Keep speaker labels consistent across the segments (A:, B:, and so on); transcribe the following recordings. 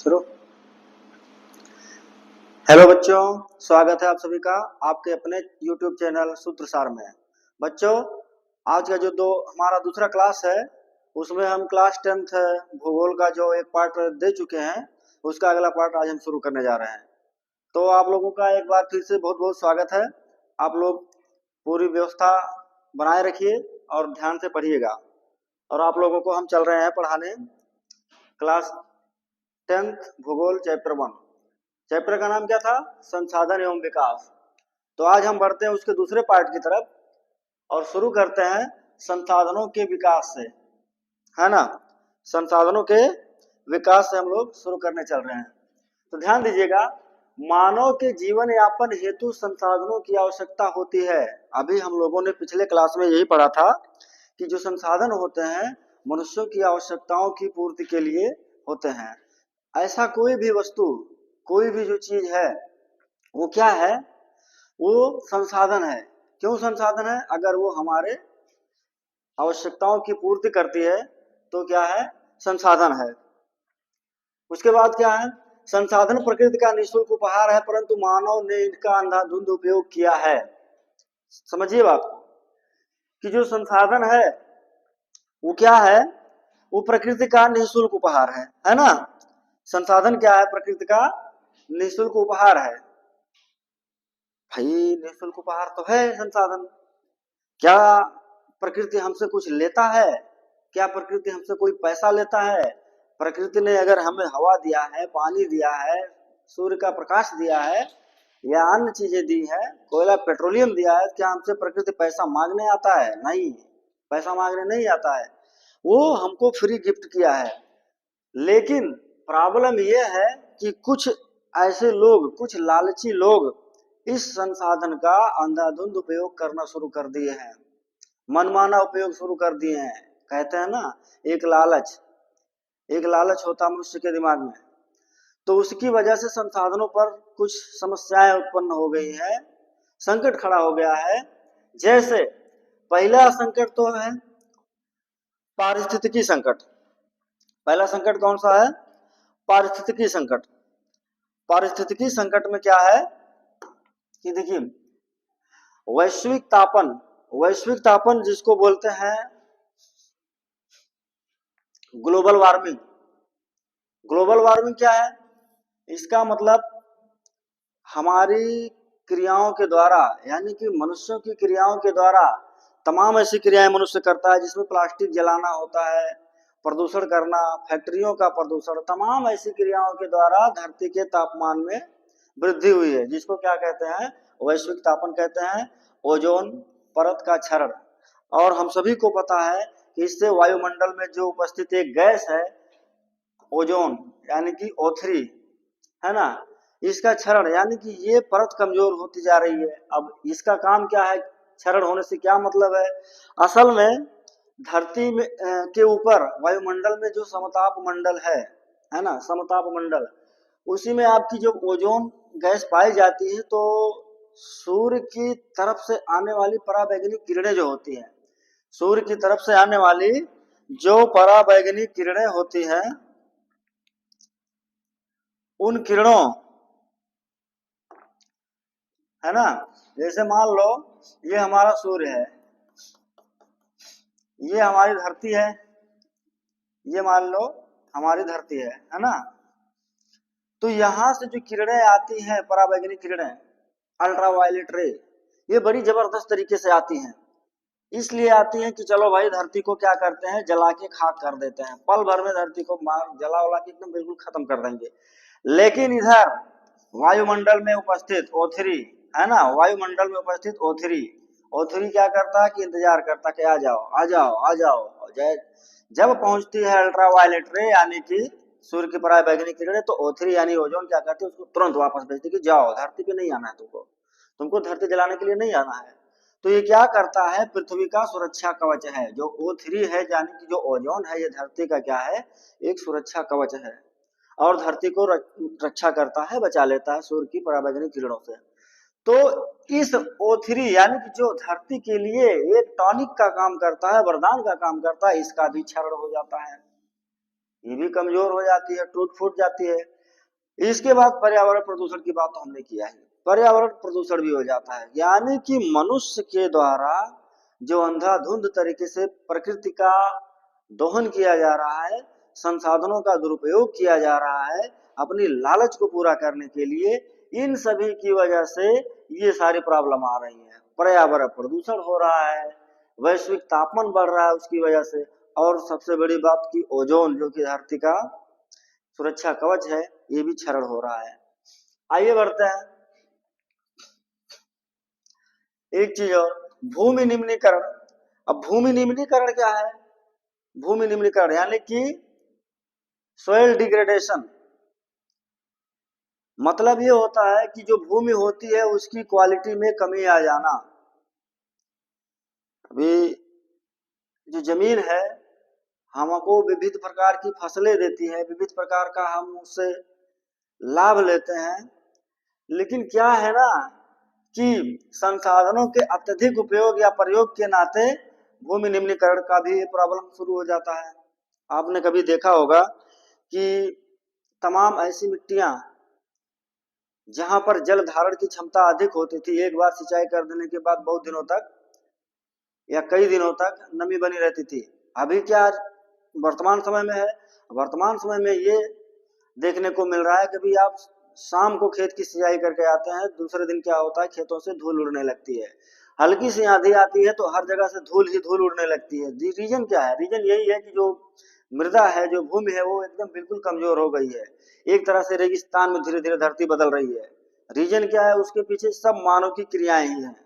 A: शुरू। हेलो बच्चों, स्वागत है आप सभी का आपके अपने YouTube चैनल सूत्रसार में। बच्चों, आज का जो हमारा दूसरा क्लास है उसमें हम क्लास 10th भूगोल का जो एक पार्ट दे चुके हैं, उसका अगला पार्ट आज हम शुरू करने जा रहे हैं। तो आप लोगों का एक बार फिर से बहुत बहुत स्वागत है। आप लोग पूरी व्यवस्था बनाए रखिए और ध्यान से पढ़िएगा। और आप लोगों को हम चल रहे हैं पढ़ाने क्लास 10th भूगोल चैप्टर 1। चैप्टर का नाम क्या था? संसाधन एवं विकास। तो आज हम बढ़ते हैं उसके दूसरे पार्ट की तरफ और शुरू करते हैं संसाधनों के विकास से, है ना। संसाधनों के विकास से हम लोग शुरू करने चल रहे हैं। तो ध्यान दीजिएगा, मानव के जीवन यापन हेतु संसाधनों की आवश्यकता होती है। अभी हम लोगों ने पिछले क्लास में यही पढ़ा था कि जो संसाधन होते हैं मनुष्यों की आवश्यकताओं की पूर्ति के लिए होते हैं। ऐसा कोई भी वस्तु, कोई भी जो चीज है वो क्या है? वो संसाधन है। क्यों संसाधन है? अगर वो हमारे आवश्यकताओं की पूर्ति करती है तो क्या है? संसाधन है। उसके बाद क्या है? संसाधन प्रकृति का निःशुल्क उपहार है, परंतु मानव ने इनका अंधाधुंध उपयोग किया है। समझिए बात को कि जो संसाधन है वो क्या है? वो प्रकृति का निःशुल्क उपहार है ना। संसाधन क्या है? प्रकृति का निःशुल्क उपहार है। भाई, निःशुल्क उपहार तो है संसाधन। क्या प्रकृति हमसे कुछ लेता है? क्या प्रकृति हमसे कोई पैसा लेता है? प्रकृति ने अगर हमें हवा दिया है, पानी दिया है, सूर्य का प्रकाश दिया है या अन्य चीजें दी है, कोयला पेट्रोलियम दिया है, क्या हमसे प्रकृति पैसा मांगने आता है? नहीं, पैसा मांगने नहीं आता है। वो हमको फ्री गिफ्ट किया है। लेकिन प्रॉब्लम यह है कि कुछ ऐसे लोग, कुछ लालची लोग इस संसाधन का अंधाधुंध उपयोग करना शुरू कर दिए हैं, मनमाना उपयोग शुरू कर दिए हैं। कहते हैं ना, एक लालच होता मनुष्य के दिमाग में। तो उसकी वजह से संसाधनों पर कुछ समस्याएं उत्पन्न हो गई है, संकट खड़ा हो गया है। जैसे पहला संकट तो है पारिस्थितिकी संकट। पहला संकट कौन सा है? पारिस्थितिकी संकट। पारिस्थितिकी संकट में क्या है कि देखिए, वैश्विक तापन जिसको बोलते हैं ग्लोबल वार्मिंग। ग्लोबल वार्मिंग क्या है? इसका मतलब हमारी क्रियाओं के द्वारा, यानी कि मनुष्यों की क्रियाओं के द्वारा, तमाम ऐसी क्रियाएं मनुष्य करता है जिसमें प्लास्टिक जलाना होता है, प्रदूषण करना, फैक्ट्रियों का प्रदूषण, तमाम ऐसी क्रियाओं के द्वारा धरती के तापमान में वृद्धि हुई है, जिसको क्या कहते हैं? वैश्विक तापन कहते हैं। ओजोन परत का क्षरण। और हम सभी को पता है कि इससे वायुमंडल में जो उपस्थित एक गैस है ओजोन, यानी कि O3, है ना, इसका क्षरण, यानी कि ये परत कमजोर होती जा रही है। अब इसका काम क्या है? क्षरण होने से क्या मतलब है? असल में धरती में के ऊपर वायुमंडल में जो समताप मंडल है ना, समताप मंडल, उसी में आपकी जो ओजोन गैस पाई जाती है। तो सूर्य की तरफ से आने वाली पराबैंगनी किरणें जो होती हैं, सूर्य की तरफ से आने वाली जो पराबैंगनी किरणें होती हैं, उन किरणों, है ना, जैसे मान लो ये हमारा सूर्य है, ये हमारी धरती है, ये मान लो हमारी धरती है ना। तो यहां से जो किरणें आती हैं, पराबैंगनी किरणें, अल्ट्रावायलेट रे, ये बड़ी जबरदस्त तरीके से आती हैं। इसलिए आती हैं कि चलो भाई, धरती को क्या करते हैं? जला के खाक कर देते हैं। पल भर में धरती को मार जला वला के एकदम बिल्कुल खत्म कर देंगे। लेकिन इधर वायुमंडल में उपस्थित O3, है ना, वायुमंडल में उपस्थित O3 क्या करता है कि इंतजार करता कि आ जाओ आ जाओ आ जाओ। जब पहुंचती है अल्ट्रावायलेट रे, यानी कि सूर्य की पराबैंगनी किरणें, तो O3 यानी ओजोन क्या करती है? उसको तुरंत वापस भेजती कि जाओ, धरती पे नहीं आना है, तुमको धरती जलाने के लिए नहीं आना है। तो ये क्या करता है? पृथ्वी का सुरक्षा कवच है। जो O3 है, यानी कि जो ओजोन है, ये धरती का क्या है? एक सुरक्षा कवच है और धरती को रक्षा करता है, बचा लेता है सूर्य की पराबैंगनी किरणों से। तो इस O3, यानी कि जो धरती के लिए एक टॉनिक का काम करता है, वरदान का काम करता है, इसका भी क्षरण हो जाता है। ये भी कमजोर हो जाती है, टूट फूट जाती है। इसके बाद पर्यावरण प्रदूषण की बात तो हमने किया है, पर्यावरण प्रदूषण भी हो जाता है, यानी कि मनुष्य के द्वारा जो अंधाधुंध तरीके से प्रकृति का दोहन किया जा रहा है, संसाधनों का दुरुपयोग किया जा रहा है अपनी लालच को पूरा करने के लिए, इन सभी की वजह से ये सारी प्रॉब्लम आ रही है। पर्यावरण प्रदूषण हो रहा है, वैश्विक तापमान बढ़ रहा है उसकी वजह से, और सबसे बड़ी बात की ओजोन जो कि धरती का सुरक्षा कवच है, ये भी क्षरण हो रहा है। आइए बढ़ते हैं एक चीज और, भूमि निम्नीकरण। अब भूमि निम्नीकरण क्या है? भूमि निम्नीकरण यानी कि सोइल डिग्रेडेशन। मतलब ये होता है कि जो भूमि होती है उसकी क्वालिटी में कमी आ जाना। अभी जो जमीन है हमको विविध प्रकार की फसलें देती है, विविध प्रकार का हम उससे लाभ लेते हैं, लेकिन क्या है ना कि संसाधनों के अत्यधिक उपयोग या प्रयोग के नाते भूमि निम्नीकरण का भी प्रॉब्लम शुरू हो जाता है। आपने कभी देखा होगा कि तमाम ऐसी मिट्टियां जहां पर जल धारण की क्षमता अधिक होती थी, एक बार सिंचाई कर देने के बाद बहुत दिनों तक या कई दिनों तक नमी बनी रहती थी। अभी क्या वर्तमान समय में है? वर्तमान समय में ये देखने को मिल रहा है कि भी आप शाम को खेत की सिंचाई करके आते हैं, दूसरे दिन क्या होता है, खेतों से धूल उड़ने लगती है। हल्की सी आंधी आती है तो हर जगह से धूल ही धूल उड़ने लगती है। रीजन क्या है? रीजन यही है कि जो मृदा है, जो भूमि है, वो एकदम बिल्कुल कमजोर हो गई है, एक तरह से रेगिस्तान में धीरे धीरे धरती बदल रही है। रीजन क्या है? उसके पीछे सब मानव की क्रियाएं ही हैं।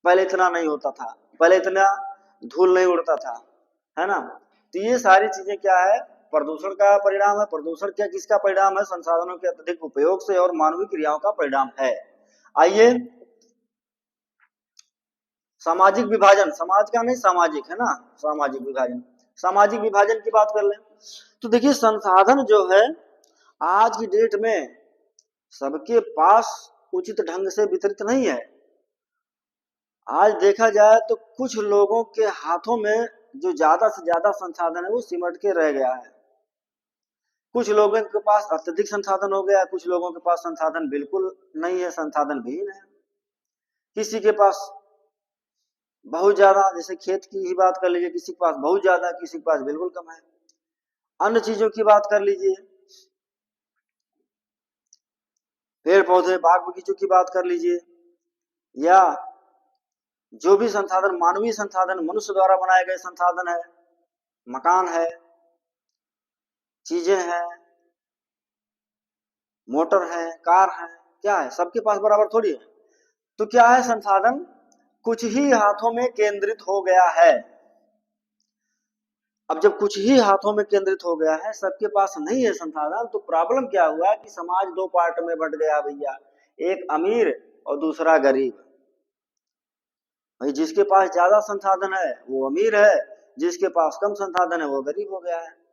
A: पहले इतना नहीं होता था, पहले इतना धूल नहीं उड़ता था, है ना? तो ये सारी चीजें क्या है? प्रदूषण का परिणाम है। प्रदूषण क्या किसका परिणाम है? संसाधनों के अत्यधिक उपयोग से और मानवीय क्रियाओं का परिणाम है। आइए सामाजिक विभाजन, समाज का नहीं सामाजिक, है ना? सामाजिक विभाजन, सामाजिक विभाजन की बात कर लें तो देखिए संसाधन जो है आज की डेट में सबके पास उचित ढंग से वितरित नहीं है। आज देखा जाए तो कुछ लोगों के हाथों में जो ज्यादा से ज्यादा संसाधन है वो सिमट के रह गया है। कुछ लोगों के पास अत्यधिक संसाधन हो गया, कुछ लोगों के पास संसाधन बिल्कुल नहीं है, संसाधन विहीन है। किसी के पास बहुत ज्यादा, जैसे खेत की ही बात कर लीजिए, किसी के पास बहुत ज्यादा, किसी के पास बिल्कुल कम है। अन्य चीजों की बात कर लीजिए, पेड़ पौधे बाग बगीचों की बात कर लीजिए, या जो भी संसाधन मानवीय संसाधन मनुष्य द्वारा बनाए गए संसाधन है, मकान है, चीजें हैं, मोटर है, कार है, क्या है? सबके पास बराबर थोड़ी है। तो क्या है? संसाधन कुछ ही हाथों में केंद्रित हो गया है। अब जब कुछ ही हाथों में केंद्रित हो गया है, सबके पास नहीं है संसाधन, तो प्रॉब्लम क्या हुआ कि समाज दो पार्ट में बंट गया भैया, एक अमीर और दूसरा गरीब। भाई जिसके पास ज्यादा संसाधन है वो अमीर है, जिसके पास कम संसाधन है वो गरीब हो गया है।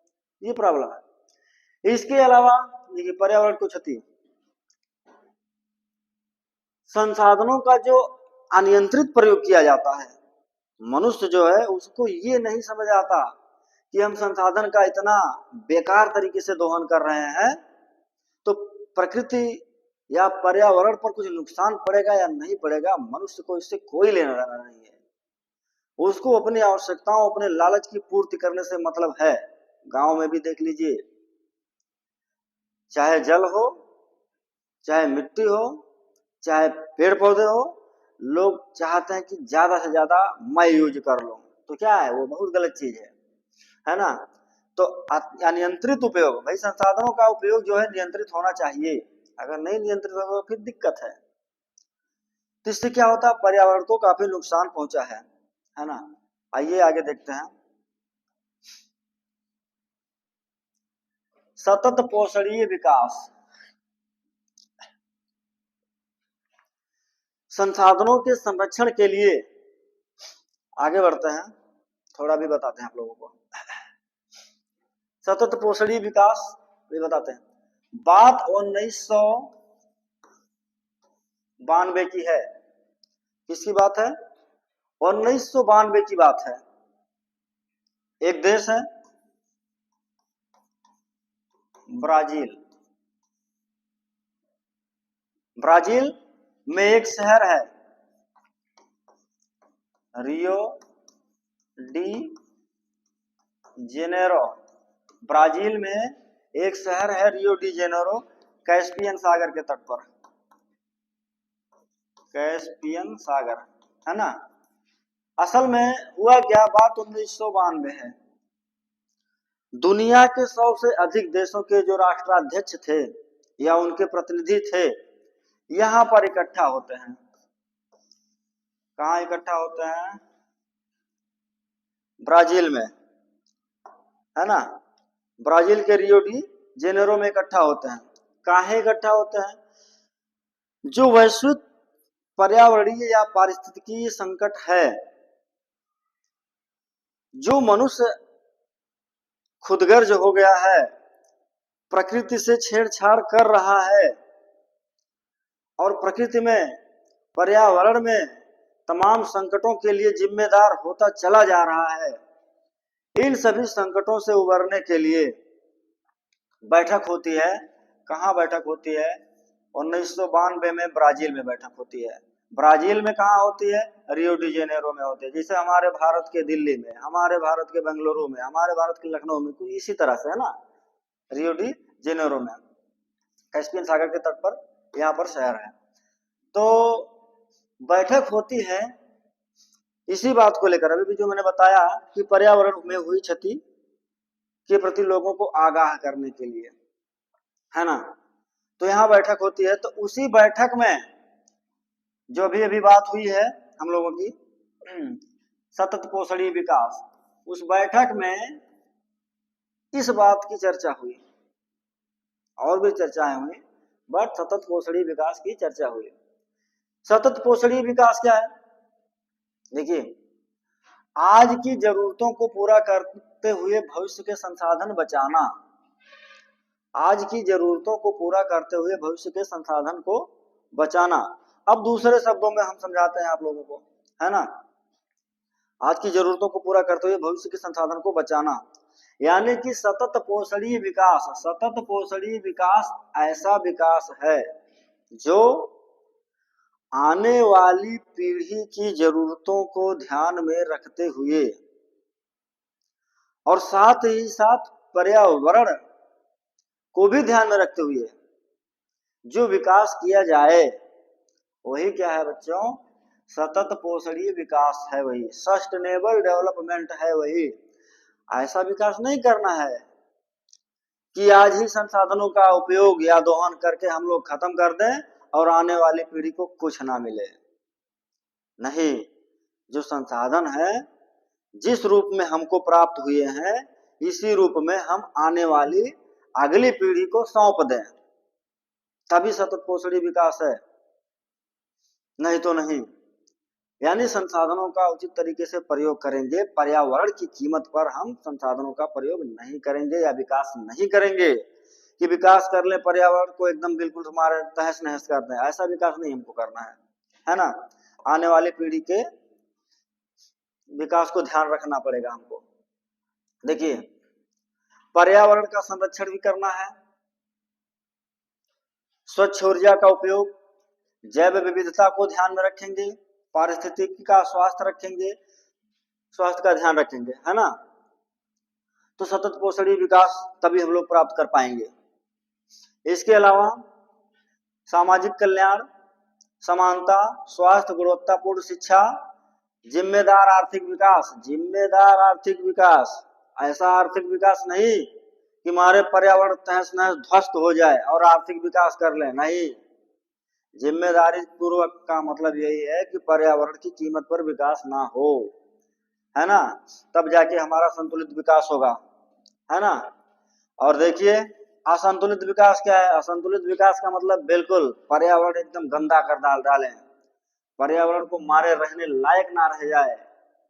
A: ये प्रॉब्लम है। इसके अलावा देखिए पर्यावरण को क्षति, संसाधनों का जो अनियंत्रित प्रयोग किया जाता है, मनुष्य जो है उसको ये नहीं समझ आता कि हम संसाधन का इतना बेकार तरीके से दोहन कर रहे हैं, तो प्रकृति या पर्यावरण पर कुछ नुकसान पड़ेगा या नहीं पड़ेगा, मनुष्य को इससे कोई लेना देना नहीं है। उसको अपनी आवश्यकताओं, अपने लालच की पूर्ति करने से मतलब है। गांव में भी देख लीजिए, चाहे जल हो, चाहे मिट्टी हो, चाहे पेड़ पौधे हो, लोग चाहते हैं कि ज्यादा से ज्यादा मैं यूज कर लूं। तो क्या है? वो बहुत गलत चीज है ना? तो अनियंत्रित उपयोग, भाई संसाधनों का उपयोग जो है नियंत्रित होना चाहिए। अगर नहीं नियंत्रित होगा तो फिर दिक्कत है। तो इससे क्या होता है? पर्यावरण को काफी नुकसान पहुंचा है ना? आइए आगे देखते हैं। सतत पोषणीय विकास, संसाधनों के संरक्षण के लिए आगे बढ़ते हैं, थोड़ा भी बताते हैं आप लोगों को। सतत पोषणीय विकास भी बताते हैं। बात 1992 की है। किसकी बात है? 1992 की बात है। एक देश है, ब्राजील। ब्राजील में एक शहर है रियो डी जेनेरो। ब्राजील में एक शहर है रियो डी जेनेरो, कैस्पियन सागर के तट पर। कैस्पियन सागर, है ना। असल में हुआ क्या, बात 1992 है। दुनिया के 100 से अधिक देशों के जो राष्ट्राध्यक्ष थे या उनके प्रतिनिधि थे, यहां पर इकट्ठा होते हैं। कहाँ इकट्ठा होते हैं? ब्राजील में, है ना। ब्राजील के रियो डी जेनेरो में इकट्ठा होते हैं। काहे इकट्ठा होते हैं? जो वैश्विक पर्यावरणीय या पारिस्थितिकी संकट है, जो मनुष्य खुदगर्ज हो गया है, प्रकृति से छेड़छाड़ कर रहा है और प्रकृति में, पर्यावरण में तमाम संकटों के लिए जिम्मेदार होता चला जा रहा है। इन सभी संकटों से उबरने के लिए बैठक होती है। कहाँ बैठक होती है? 1992 में ब्राजील में बैठक होती है। ब्राजील में कहाँ होती है? रियो डी जेनेरो में होती है। जैसे हमारे भारत के दिल्ली में, हमारे भारत के बेंगलुरु में, हमारे भारत के लखनऊ में, इसी तरह से, है ना। रियो डी जेनेरो में, कैस्पियन सागर के तट पर यहाँ पर शहर है। तो बैठक होती है इसी बात को लेकर, अभी भी जो मैंने बताया कि पर्यावरण में हुई क्षति के प्रति लोगों को आगाह करने के लिए, है ना। तो यहाँ बैठक होती है। तो उसी बैठक में जो अभी अभी बात हुई है हम लोगों की, सतत पोषणीय विकास, उस बैठक में इस बात की चर्चा हुई। और भी चर्चाएं हुई, बट सतत पोषणीय विकास की चर्चा हुई। सतत पोषणीय विकास क्या है? देखिए, आज की जरूरतों को पूरा करते हुए भविष्य के संसाधन बचाना। आज की जरूरतों को पूरा करते हुए भविष्य के संसाधन को बचाना। अब दूसरे शब्दों में हम समझाते हैं आप लोगों को, है ना। आज की जरूरतों को पूरा करते हुए भविष्य के संसाधन को बचाना, यानी कि सतत पोषणीय विकास। सतत पोषणीय विकास ऐसा विकास है जो आने वाली पीढ़ी की जरूरतों को ध्यान में रखते हुए और साथ ही साथ पर्यावरण को भी ध्यान में रखते हुए जो विकास किया जाए, वही क्या है बच्चों? सतत पोषणीय विकास है, वही सस्टेनेबल डेवलपमेंट है। वही ऐसा विकास नहीं करना है कि आज ही संसाधनों का उपयोग या दोहन करके हम लोग खत्म कर दें और आने वाली पीढ़ी को कुछ ना मिले। नहीं, जो संसाधन है जिस रूप में हमको प्राप्त हुए हैं, इसी रूप में हम आने वाली अगली पीढ़ी को सौंप दें, तभी सतत पोषणीय विकास है, नहीं तो नहीं। यानी संसाधनों का उचित तरीके से प्रयोग करेंगे, पर्यावरण की कीमत पर हम संसाधनों का प्रयोग नहीं करेंगे या विकास नहीं करेंगे कि विकास कर ले, पर्यावरण को एकदम बिल्कुल हमारे तहस नहस कर दें। ऐसा विकास नहीं हमको करना है ना। आने वाली पीढ़ी के विकास को ध्यान रखना पड़ेगा हमको। देखिए, पर्यावरण का संरक्षण भी करना है, स्वच्छ ऊर्जा का उपयोग, जैव विविधता को ध्यान में रखेंगे, पारिस्थितिकी का स्वास्थ्य रखेंगे, स्वास्थ्य का ध्यान रखेंगे, है ना। तो सतत पोषणीय विकास तभी हम लोग प्राप्त कर पाएंगे। इसके अलावा सामाजिक कल्याण, समानता, स्वास्थ्य, गुणवत्तापूर्ण शिक्षा, जिम्मेदार आर्थिक विकास। जिम्मेदार आर्थिक विकास, ऐसा आर्थिक विकास नहीं कि हमारे पर्यावरण तहस नहस ध्वस्त हो जाए और आर्थिक विकास कर ले, नहीं। जिम्मेदारी पूर्वक का मतलब यही है कि पर्यावरण की कीमत पर विकास ना हो, है ना। तब जाके हमारा संतुलित विकास होगा, है ना। और देखिए, असंतुलित विकास क्या है? असंतुलित विकास का मतलब बिल्कुल पर्यावरण एकदम गंदा कर डालें, पर्यावरण को मारे रहने लायक ना रह जाए,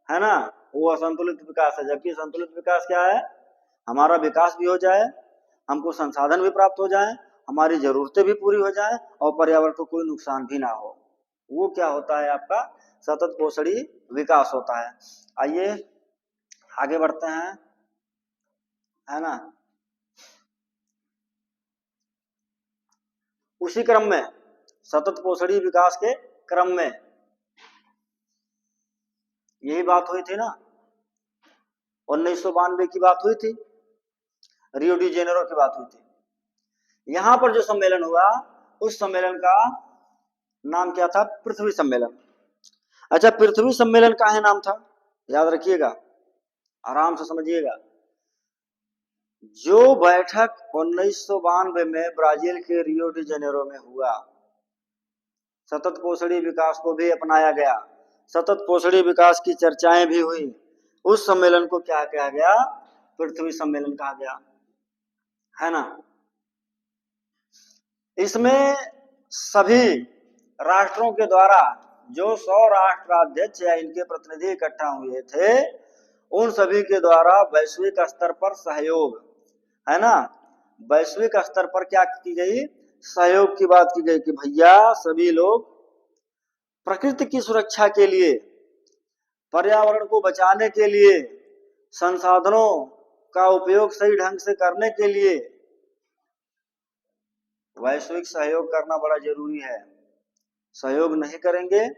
A: है ना, वो असंतुलित विकास है। जबकि संतुलित विकास क्या है? हमारा विकास भी हो जाए, हमको संसाधन भी प्राप्त हो जाए, हमारी जरूरतें भी पूरी हो जाए और पर्यावरण को कोई नुकसान भी ना हो। वो क्या होता है? आपका सतत पोषणीय विकास होता है। आइए आगे बढ़ते हैं, है ना। उसी क्रम में, सतत पोषणीय विकास के क्रम में यही बात हुई थी ना, 1992 की बात हुई थी, रियो डी जेनेरो की बात हुई थी। यहां पर जो सम्मेलन हुआ उस सम्मेलन का नाम क्या था? पृथ्वी सम्मेलन। अच्छा, पृथ्वी सम्मेलन का है नाम था, याद रखिएगा, आराम से समझिएगा। जो बैठक 1992 में ब्राजील के रियो डी जेनेरो में हुआ, सतत पोषणीय विकास को भी अपनाया गया, सतत पोषणीय विकास की चर्चाएं भी हुई, उस सम्मेलन को क्या कहा गया? पृथ्वी सम्मेलन कहा गया, है ना। इसमें सभी राष्ट्रों के द्वारा जो 100 राष्ट्राध्यक्ष या इनके प्रतिनिधि इकट्ठा हुए थे, उन सभी के द्वारा वैश्विक स्तर पर सहयोग, है ना, वैश्विक स्तर पर क्या की गई? सहयोग की बात की गई कि भैया सभी लोग प्रकृति की सुरक्षा के लिए, पर्यावरण को बचाने के लिए, संसाधनों का उपयोग सही ढंग से करने के लिए वैश्विक सहयोग करना बड़ा जरूरी है। सहयोग नहीं करेंगे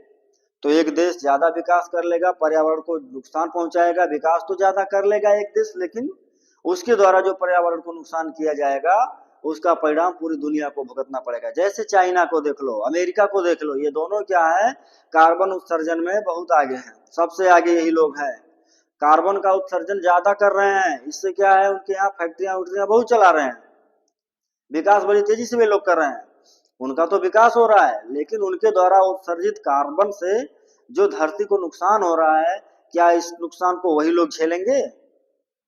A: तो एक देश ज्यादा विकास कर लेगा, पर्यावरण को नुकसान पहुंचाएगा, विकास तो ज्यादा कर लेगा एक देश, लेकिन उसके द्वारा जो पर्यावरण को नुकसान किया जाएगा उसका परिणाम पूरी दुनिया को भुगतना पड़ेगा। जैसे चाइना को देख लो, अमेरिका को देख लो, ये दोनों क्या है? कार्बन उत्सर्जन में बहुत आगे हैं, सबसे आगे यही लोग हैं। कार्बन का उत्सर्जन ज्यादा कर रहे हैं, इससे क्या है? उनके यहाँ फैक्ट्रियां उट्रियां बहुत चला रहे हैं, विकास बड़ी तेजी से वे लोग कर रहे हैं, उनका तो विकास हो रहा है, लेकिन उनके द्वारा उत्सर्जित कार्बन से जो धरती को नुकसान हो रहा है, क्या इस नुकसान को वही लोग झेलेंगे?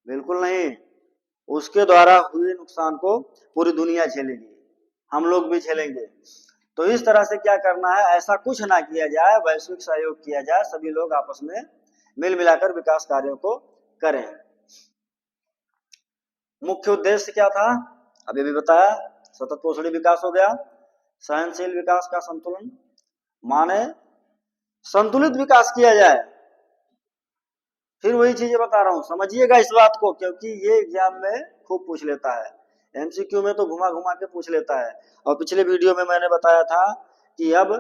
A: बिल्कुल नहीं। उसके द्वारा हुए नुकसान को पूरी दुनिया झेलेगी, हम लोग भी झेलेंगे। तो इस तरह से क्या करना है? ऐसा कुछ ना किया जाए, वैश्विक सहयोग किया जाए, सभी लोग आपस में मिल मिलाकर विकास कार्यों को करें। मुख्य उद्देश्य क्या था? अभी भी बताया, सतत पोषणीय विकास हो गया, सहनशील विकास का संतुलन, माने संतुलित विकास किया जाए। फिर वही चीजें बता रहा हूं, समझिएगा इस बात को, क्योंकि ये एग्जाम में खूब पूछ लेता है, एमसीक्यू में तो घुमा घुमा के पूछ लेता है। और पिछले वीडियो में मैंने बताया था कि अब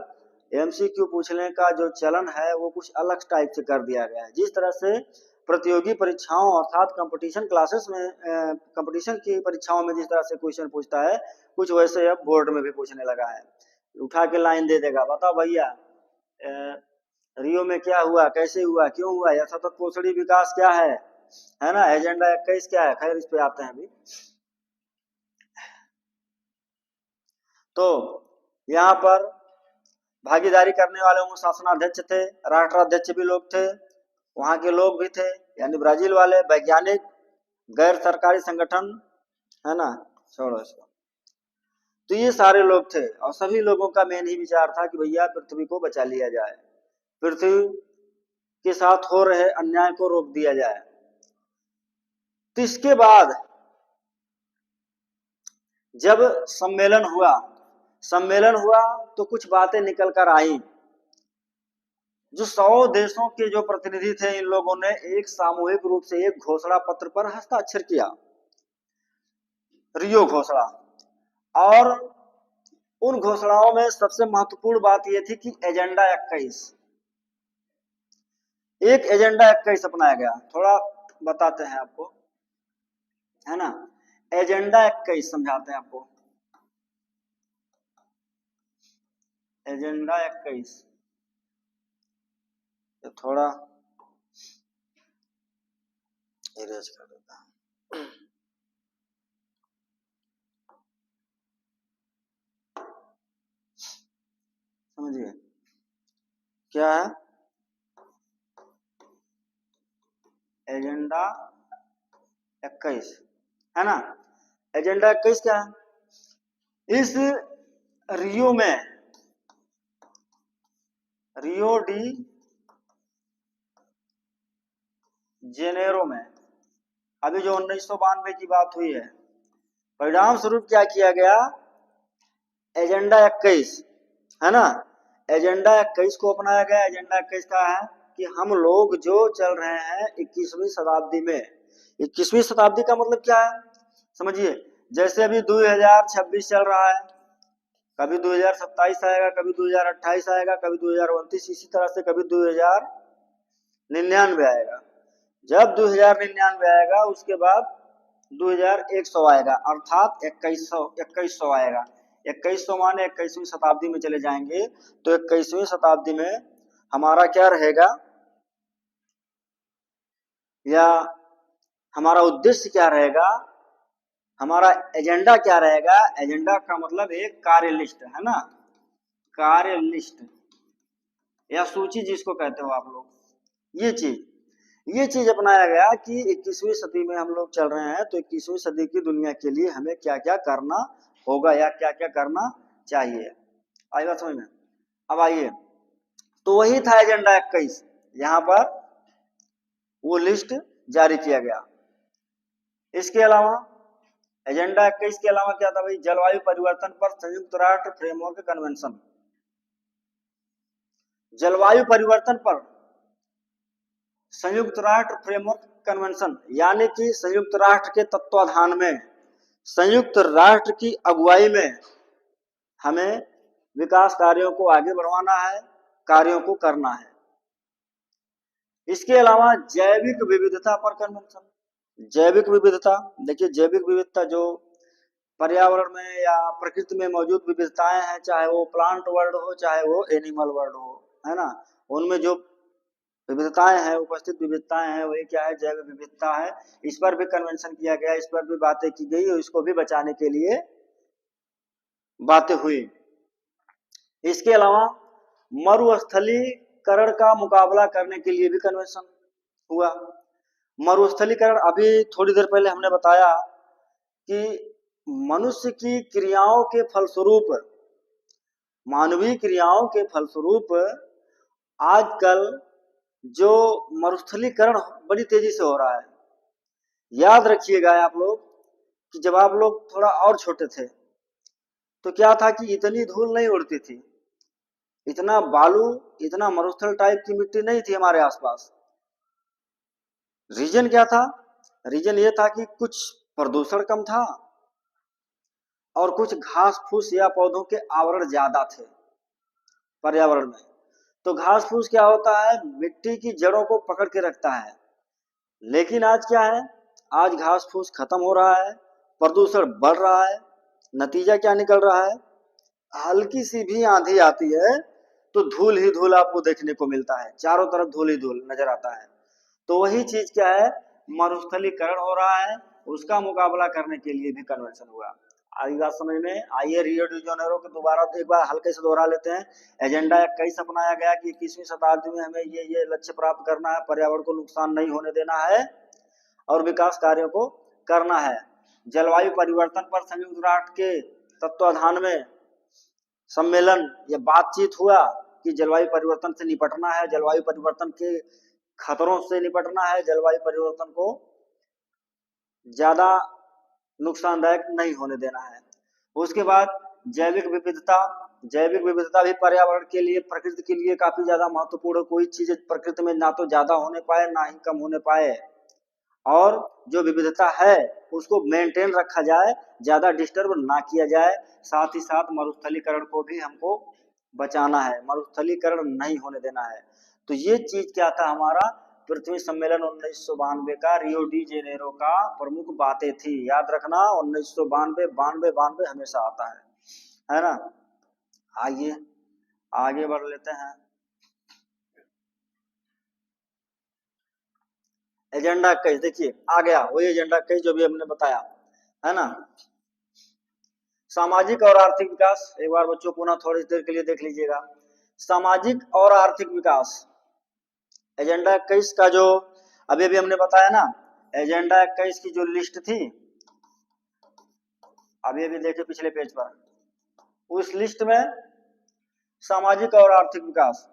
A: एमसीक्यू पूछने का जो चलन है वो कुछ अलग टाइप से कर दिया गया है। जिस तरह से प्रतियोगी परीक्षाओं अर्थात कंपटीशन क्लासेस में, कंपटीशन की परीक्षाओं में जिस तरह से क्वेश्चन पूछता है, कुछ वैसे अब बोर्ड में भी पूछने लगा है। उठा के लाइन दे देगा, बताओ भैया रियो में क्या हुआ, कैसे हुआ, क्यों हुआ, या सतत पोषणीय विकास क्या है ना, एजेंडा 21 क्या है। खैर इस पे आते हैं अभी। तो यहाँ पर भागीदारी करने वाले में शासनाध्यक्ष थे, राष्ट्राध्यक्ष भी लोग थे, वहां के लोग भी थे, यानी ब्राजील वाले, वैज्ञानिक, गैर सरकारी संगठन, है ना, छोड़ो इसको। तो ये सारे लोग थे और सभी लोगों का मेन ही विचार था कि भैया पृथ्वी को बचा लिया जाए, पृथ्वी के साथ हो रहे अन्याय को रोक दिया जाए। तो इसके बाद जब सम्मेलन हुआ तो कुछ बातें निकल कर आई। जो 100 देशों के जो प्रतिनिधि थे, इन लोगों ने एक सामूहिक रूप से एक घोषणा पत्र पर हस्ताक्षर किया, रियो घोषणा। और उन घोषणाओं में सबसे महत्वपूर्ण बात यह थी कि एजेंडा 21, एक एजेंडा 21 अपनाया गया। थोड़ा बताते हैं आपको, है ना, एजेंडा 21 समझाते हैं आपको। एजेंडा 21 थोड़ा इरेज कर देता हूं। समझिए क्या है एजेंडा 21, है ना। एजेंडा 21 क्या है? इस रियो में, रियो डी जेनेरो में अभी जो 1992 की बात हुई है, परिणाम स्वरूप क्या किया गया? एजेंडा 21, है ना, एजेंडा 21 को अपनाया गया। एजेंडा 21 का है कि हम लोग जो चल रहे हैं 21वीं शताब्दी में, 21वीं शताब्दी का मतलब क्या है समझिए, जैसे अभी 2026 चल रहा है, कभी 2027 आएगा, कभी 2028 आएगा, कभी 2029, इसी तरह से कभी 2099 आएगा। जब 2099 आएगा उसके बाद 2100 आएगा, अर्थात 2100 आएगा। 2100 माने 21वीं शताब्दी में चले जाएंगे। तो 21वीं शताब्दी में हमारा क्या रहेगा, या हमारा उद्देश्य क्या रहेगा, हमारा एजेंडा क्या रहेगा। एजेंडा का मतलब एक कार्य लिस्ट है ना, कार्य लिस्ट या सूची जिसको कहते हो आप लोग, ये चीज अपनाया गया कि 21वीं सदी में हम लोग चल रहे हैं, तो 21वीं सदी की दुनिया के लिए हमें क्या क्या करना होगा या क्या क्या करना चाहिए। आई बात समझ में। अब आइए, तो वही था एजेंडा 21, यहाँ पर वो लिस्ट जारी किया गया। इसके अलावा एजेंडा 21 के अलावा क्या था भाई, जलवायु परिवर्तन पर संयुक्त राष्ट्र फ्रेमवर्क कन्वेंशन। जलवायु परिवर्तन पर संयुक्त राष्ट्र फ्रेमवर्क कन्वेंशन, यानी कि संयुक्त राष्ट्र के तत्वाधान में, संयुक्त राष्ट्र की अगुवाई में हमें विकास कार्यों को आगे बढ़वाना है, कार्यों को करना है। इसके अलावा जैविक विविधता पर कन्वेंशन। जैविक विविधता, देखिए जैविक विविधता जो पर्यावरण में या प्रकृति में मौजूद विविधताएं हैं, चाहे वो प्लांट वर्ल्ड हो चाहे वो एनिमल वर्ल्ड हो, है ना, उनमें जो विविधताएं हैं, उपस्थित विविधताएं हैं, वही क्या है, जैव विविधता है। इस पर भी कन्वेंशन किया गया, इस पर भी बातें की गई और इसको भी बचाने के लिए बातें हुई। इसके अलावा मरुस्थलीकरण का मुकाबला करने के लिए भी कन्वेंशन हुआ। मरुस्थलीकरण, अभी थोड़ी देर पहले हमने बताया कि मनुष्य की क्रियाओं के फलस्वरूप, मानवीय क्रियाओं के फलस्वरूप आजकल जो मरुस्थलीकरण बड़ी तेजी से हो रहा है। याद रखिएगा आप लोग कि जब आप लोग थोड़ा और छोटे थे तो क्या था कि इतनी धूल नहीं उड़ती थी, इतना बालू, इतना मरुस्थल टाइप की मिट्टी नहीं थी हमारे आसपास। रीजन क्या था, रीजन ये था कि कुछ प्रदूषण कम था और कुछ घास फूस या पौधों के आवरण ज्यादा थे पर्यावरण में। तो घास फूस क्या होता है, मिट्टी की जड़ों को पकड़ के रखता है। लेकिन आज क्या है, आज घास फूस खत्म हो रहा है, प्रदूषण बढ़ रहा है। नतीजा क्या निकल रहा है, हल्की सी भी आंधी आती है तो धूल ही धूल आपको देखने को मिलता है, चारों तरफ धूल ही धूल नजर आता है। तो वही चीज क्या है, मरुस्थलीकरण हो रहा है, उसका मुकाबला करने के लिए भी कन्वेंशन हुआ। आई बात समझ में। आइए रियो डी जेनेरो को दोबारा एक बार हल्के से दोहरा लेते हैं। एजेंडा 21 अपनाया गया कि 21वीं शताब्दी में हमें ये लक्ष्य प्राप्त करना है, पर्यावरण को नुकसान नहीं होने देना है और विकास कार्यों को करना है। जलवायु परिवर्तन पर संयुक्त राष्ट्र के तत्वाधान में सम्मेलन या बातचीत हुआ कि जलवायु परिवर्तन से निपटना है, जलवायु परिवर्तन के खतरों से निपटना है, जलवायु परिवर्तन को ज्यादा नुकसानदायक नहीं होने देना है। उसके बाद जैविक विविधता, जैविक विविधता भी पर्यावरण के लिए, प्रकृति के लिए काफी ज्यादा महत्वपूर्ण है। कोई चीज प्रकृति में ना तो ज्यादा होने पाए ना ही कम होने पाए, और जो विविधता है उसको मेंटेन रखा जाए, ज्यादा डिस्टर्ब ना किया जाए। साथ ही साथ मरुस्थलीकरण को भी हमको बचाना है, मरुस्थलीकरण नहीं होने देना है। तो ये चीज क्या था, हमारा पृथ्वी सम्मेलन 1992 का, रियो डी जेनेरो का प्रमुख बातें थी। याद रखना 1992, 92 हमेशा आता है ना। आइए आगे बढ़ लेते हैं। एजेंडा 21 देखिए आ गया, वही एजेंडा 21 जो भी हमने बताया, है ना। सामाजिक और आर्थिक विकास, एक बार बच्चों पुनः थोड़ी देर के लिए देख लीजिएगा। सामाजिक और आर्थिक विकास, एजेंडा 21 का जो अभी अभी हमने बताया ना, एजेंडा 21 की जो लिस्ट थी, अभी अभी देखे पिछले पेज पर, उस लिस्ट में सामाजिक और आर्थिक विकास,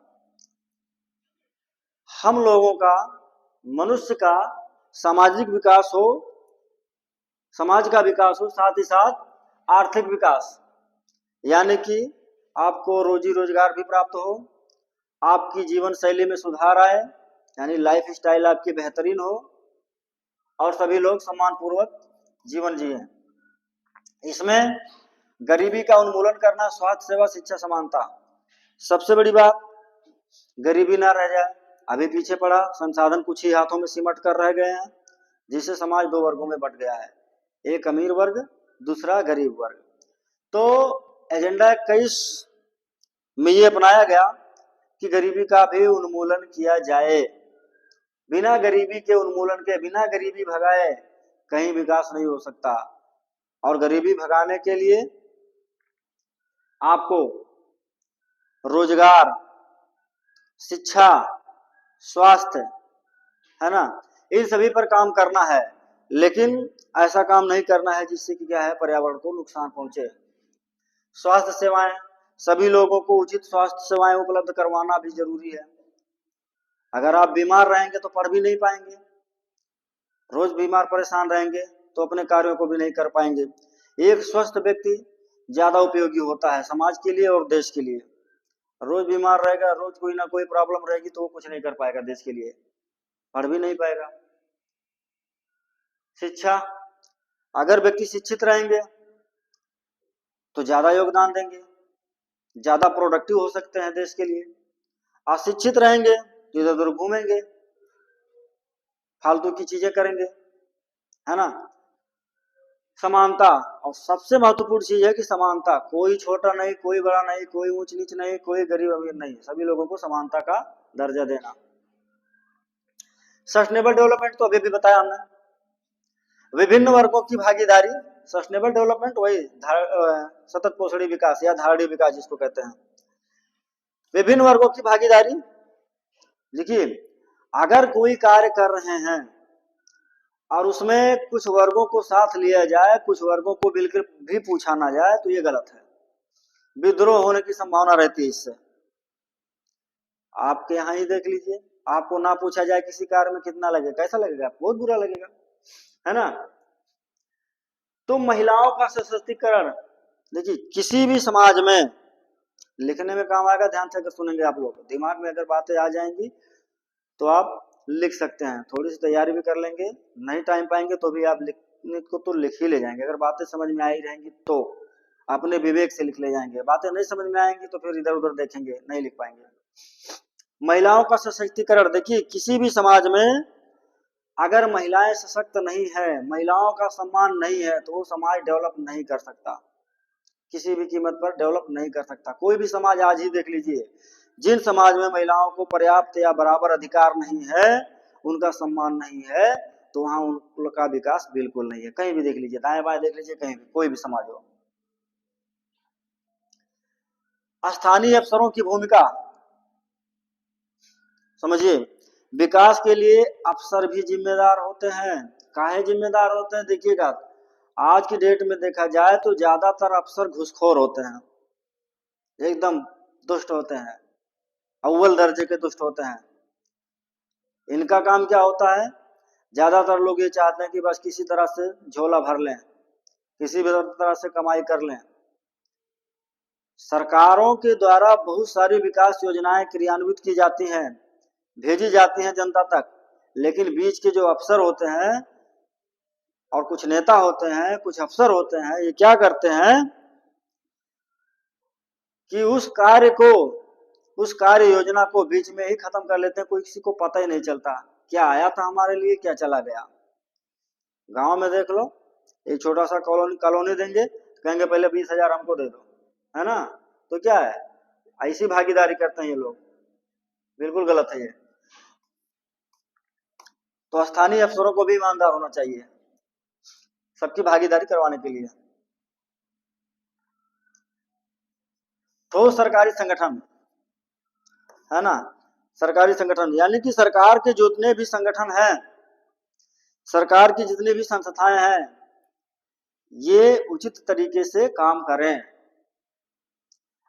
A: हम लोगों का, मनुष्य का सामाजिक विकास हो, समाज का विकास हो, साथ ही साथ आर्थिक विकास, यानी कि आपको रोजी रोजगार भी प्राप्त हो, आपकी जीवन शैली में सुधार आए, यानी लाइफ स्टाइल आपकी बेहतरीन हो और सभी लोग सम्मान पूर्वक जीवन जिए। इसमें गरीबी का उन्मूलन करना, स्वास्थ्य सेवा, शिक्षा, समानता। सबसे बड़ी बात, गरीबी ना रह जाए। अभी पीछे पड़ा, संसाधन कुछ ही हाथों में सिमट कर रह गए हैं, जिससे समाज दो वर्गों में बंट गया है, एक अमीर वर्ग, दूसरा गरीब वर्ग। तो एजेंडा 21 में ये अपनाया गया कि गरीबी का भी उन्मूलन किया जाए। बिना गरीबी के उन्मूलन के, बिना गरीबी भगाए कहीं विकास नहीं हो सकता। और गरीबी भगाने के लिए आपको रोजगार, शिक्षा, स्वास्थ्य, है ना, इन सभी पर काम करना है। लेकिन ऐसा काम नहीं करना है जिससे कि क्या है, पर्यावरण को नुकसान पहुंचे। स्वास्थ्य सेवाएं, सभी लोगों को उचित स्वास्थ्य सेवाएं उपलब्ध करवाना भी जरूरी है। अगर आप बीमार रहेंगे तो पढ़ भी नहीं पाएंगे, रोज बीमार परेशान रहेंगे तो अपने कार्यों को भी नहीं कर पाएंगे। एक स्वस्थ व्यक्ति ज्यादा उपयोगी होता है समाज के लिए और देश के लिए। रोज बीमार रहेगा, रोज कोई ना कोई प्रॉब्लम रहेगी तो वो कुछ नहीं कर पाएगा देश के लिए, पढ़ भी नहीं पाएगा। शिक्षा, अगर व्यक्ति शिक्षित रहेंगे तो ज्यादा योगदान देंगे, ज्यादा प्रोडक्टिव हो सकते हैं देश के लिए। अशिक्षित रहेंगे तो इधर उधर घूमेंगे, फालतू की चीजें करेंगे, है ना। समानता, और सबसे महत्वपूर्ण चीज है कि समानता, कोई छोटा नहीं, कोई बड़ा नहीं, कोई ऊंच नीच नहीं, कोई गरीब अमीर नहीं, सभी लोगों को समानता का दर्जा देना। सस्टेनेबल डेवलपमेंट तो अभी भी बताया हमने, विभिन्न वर्गों की भागीदारी। सस्टेनेबल डेवलपमेंट वही सतत पोषणी विकास या धारणीय विकास जिसको कहते हैं। विभिन्न वर्गों की भागीदारी, देखिए अगर कोई कार्य कर रहे हैं और उसमें कुछ वर्गों को साथ लिया जाए, कुछ वर्गों को बिल्कुल भी पूछा ना जाए, तो ये गलत है, विद्रोह होने की संभावना रहती है इससे। आपके यहाँ ही देख लीजिए, आपको ना पूछा जाए किसी कार्य में कितना लगेगा, कैसा लगेगा, बहुत बुरा लगेगा, है ना। तो महिलाओं का सशक्तिकरण, देखिए किसी भी समाज में लिखने में काम आएगा, ध्यान से अगर सुनेंगे आप लोग, दिमाग में अगर बातें आ जाएंगी तो आप लिख सकते हैं, थोड़ी सी तैयारी भी कर लेंगे, नहीं टाइम पाएंगे तो भी आप लिखने को तो लिख ही ले जाएंगे। अगर बातें समझ में आई रहेंगी तो अपने विवेक से लिख ले जाएंगे, बातें नहीं समझ में आएंगी तो फिर इधर उधर देखेंगे, नहीं लिख पाएंगे। महिलाओं का सशक्तिकरण, देखिए किसी भी समाज में अगर महिलाएं सशक्त नहीं है, महिलाओं का सम्मान नहीं है, तो वो समाज डेवलप नहीं कर सकता, किसी भी कीमत पर डेवलप नहीं कर सकता। कोई भी समाज आज ही देख लीजिए, जिन समाज में महिलाओं को पर्याप्त या बराबर अधिकार नहीं है, उनका सम्मान नहीं है, तो वहां उनका विकास बिल्कुल नहीं है। कहीं भी देख लीजिए, दाएं बाएं देख लीजिए, कहीं भी कोई भी समाज हो। स्थानीय अफसरों की भूमिका समझिए, विकास के लिए अफसर भी जिम्मेदार होते हैं। काहे जिम्मेदार होते हैं, देखिएगा आज की डेट में देखा जाए तो ज्यादातर अफसर घूसखोर होते हैं, एकदम दुष्ट होते हैं, अव्वल दर्जे के दुष्ट होते हैं। इनका काम क्या होता है, ज्यादातर लोग ये चाहते हैं कि बस किसी तरह से झोला भर लें, किसी भी तरह से कमाई कर लें। सरकारों के द्वारा बहुत सारी विकास योजनाएं क्रियान्वित की जाती हैं, भेजी जाती हैं जनता तक, लेकिन बीच के जो अफसर होते हैं और कुछ नेता होते हैं, कुछ अफसर होते हैं, ये क्या करते हैं कि उस कार्य योजना को बीच में ही खत्म कर लेते हैं, कोई किसी को पता ही नहीं चलता क्या आया था हमारे लिए, क्या चला गया। गांव में देख लो, एक छोटा सा कॉलोनी देंगे, कहेंगे पहले 20,000 हमको दे दो, है ना। तो क्या है, ऐसी भागीदारी करते हैं ये लोग, बिल्कुल गलत है ये। तो स्थानीय अफसरों को भी ईमानदार होना चाहिए सबकी भागीदारी करवाने के लिए। तो सरकारी संगठन, है ना, सरकारी संगठन यानी कि सरकार के जितने भी संगठन हैं, सरकार की जितनी भी संस्थाएं हैं, ये उचित तरीके से काम करें,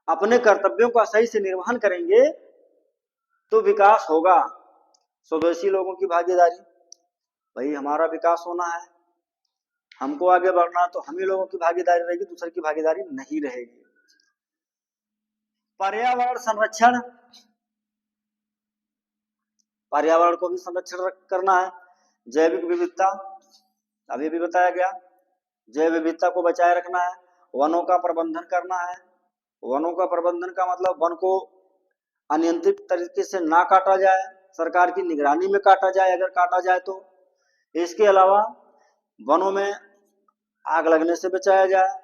A: अपने कर्तव्यों का सही से निर्वहन करेंगे तो विकास होगा। स्वदेशी लोगों की भागीदारी, भाई हमारा विकास होना है, हमको आगे बढ़ना है, तो हम ही लोगों की भागीदारी रहेगी, दूसरे की भागीदारी नहीं रहेगी। पर्यावरण संरक्षण, पर्यावरण को भी संरक्षण करना है। जैविक विविधता, अभी भी बताया गया, जैव विविधता को बचाए रखना है। वनों का प्रबंधन करना है। वनों का प्रबंधन का मतलब वन को अनियंत्रित तरीके से ना काटा जाए, सरकार की निगरानी में काटा जाए, अगर काटा जाए तो। इसके अलावा वनों में आग लगने से बचाया जाए।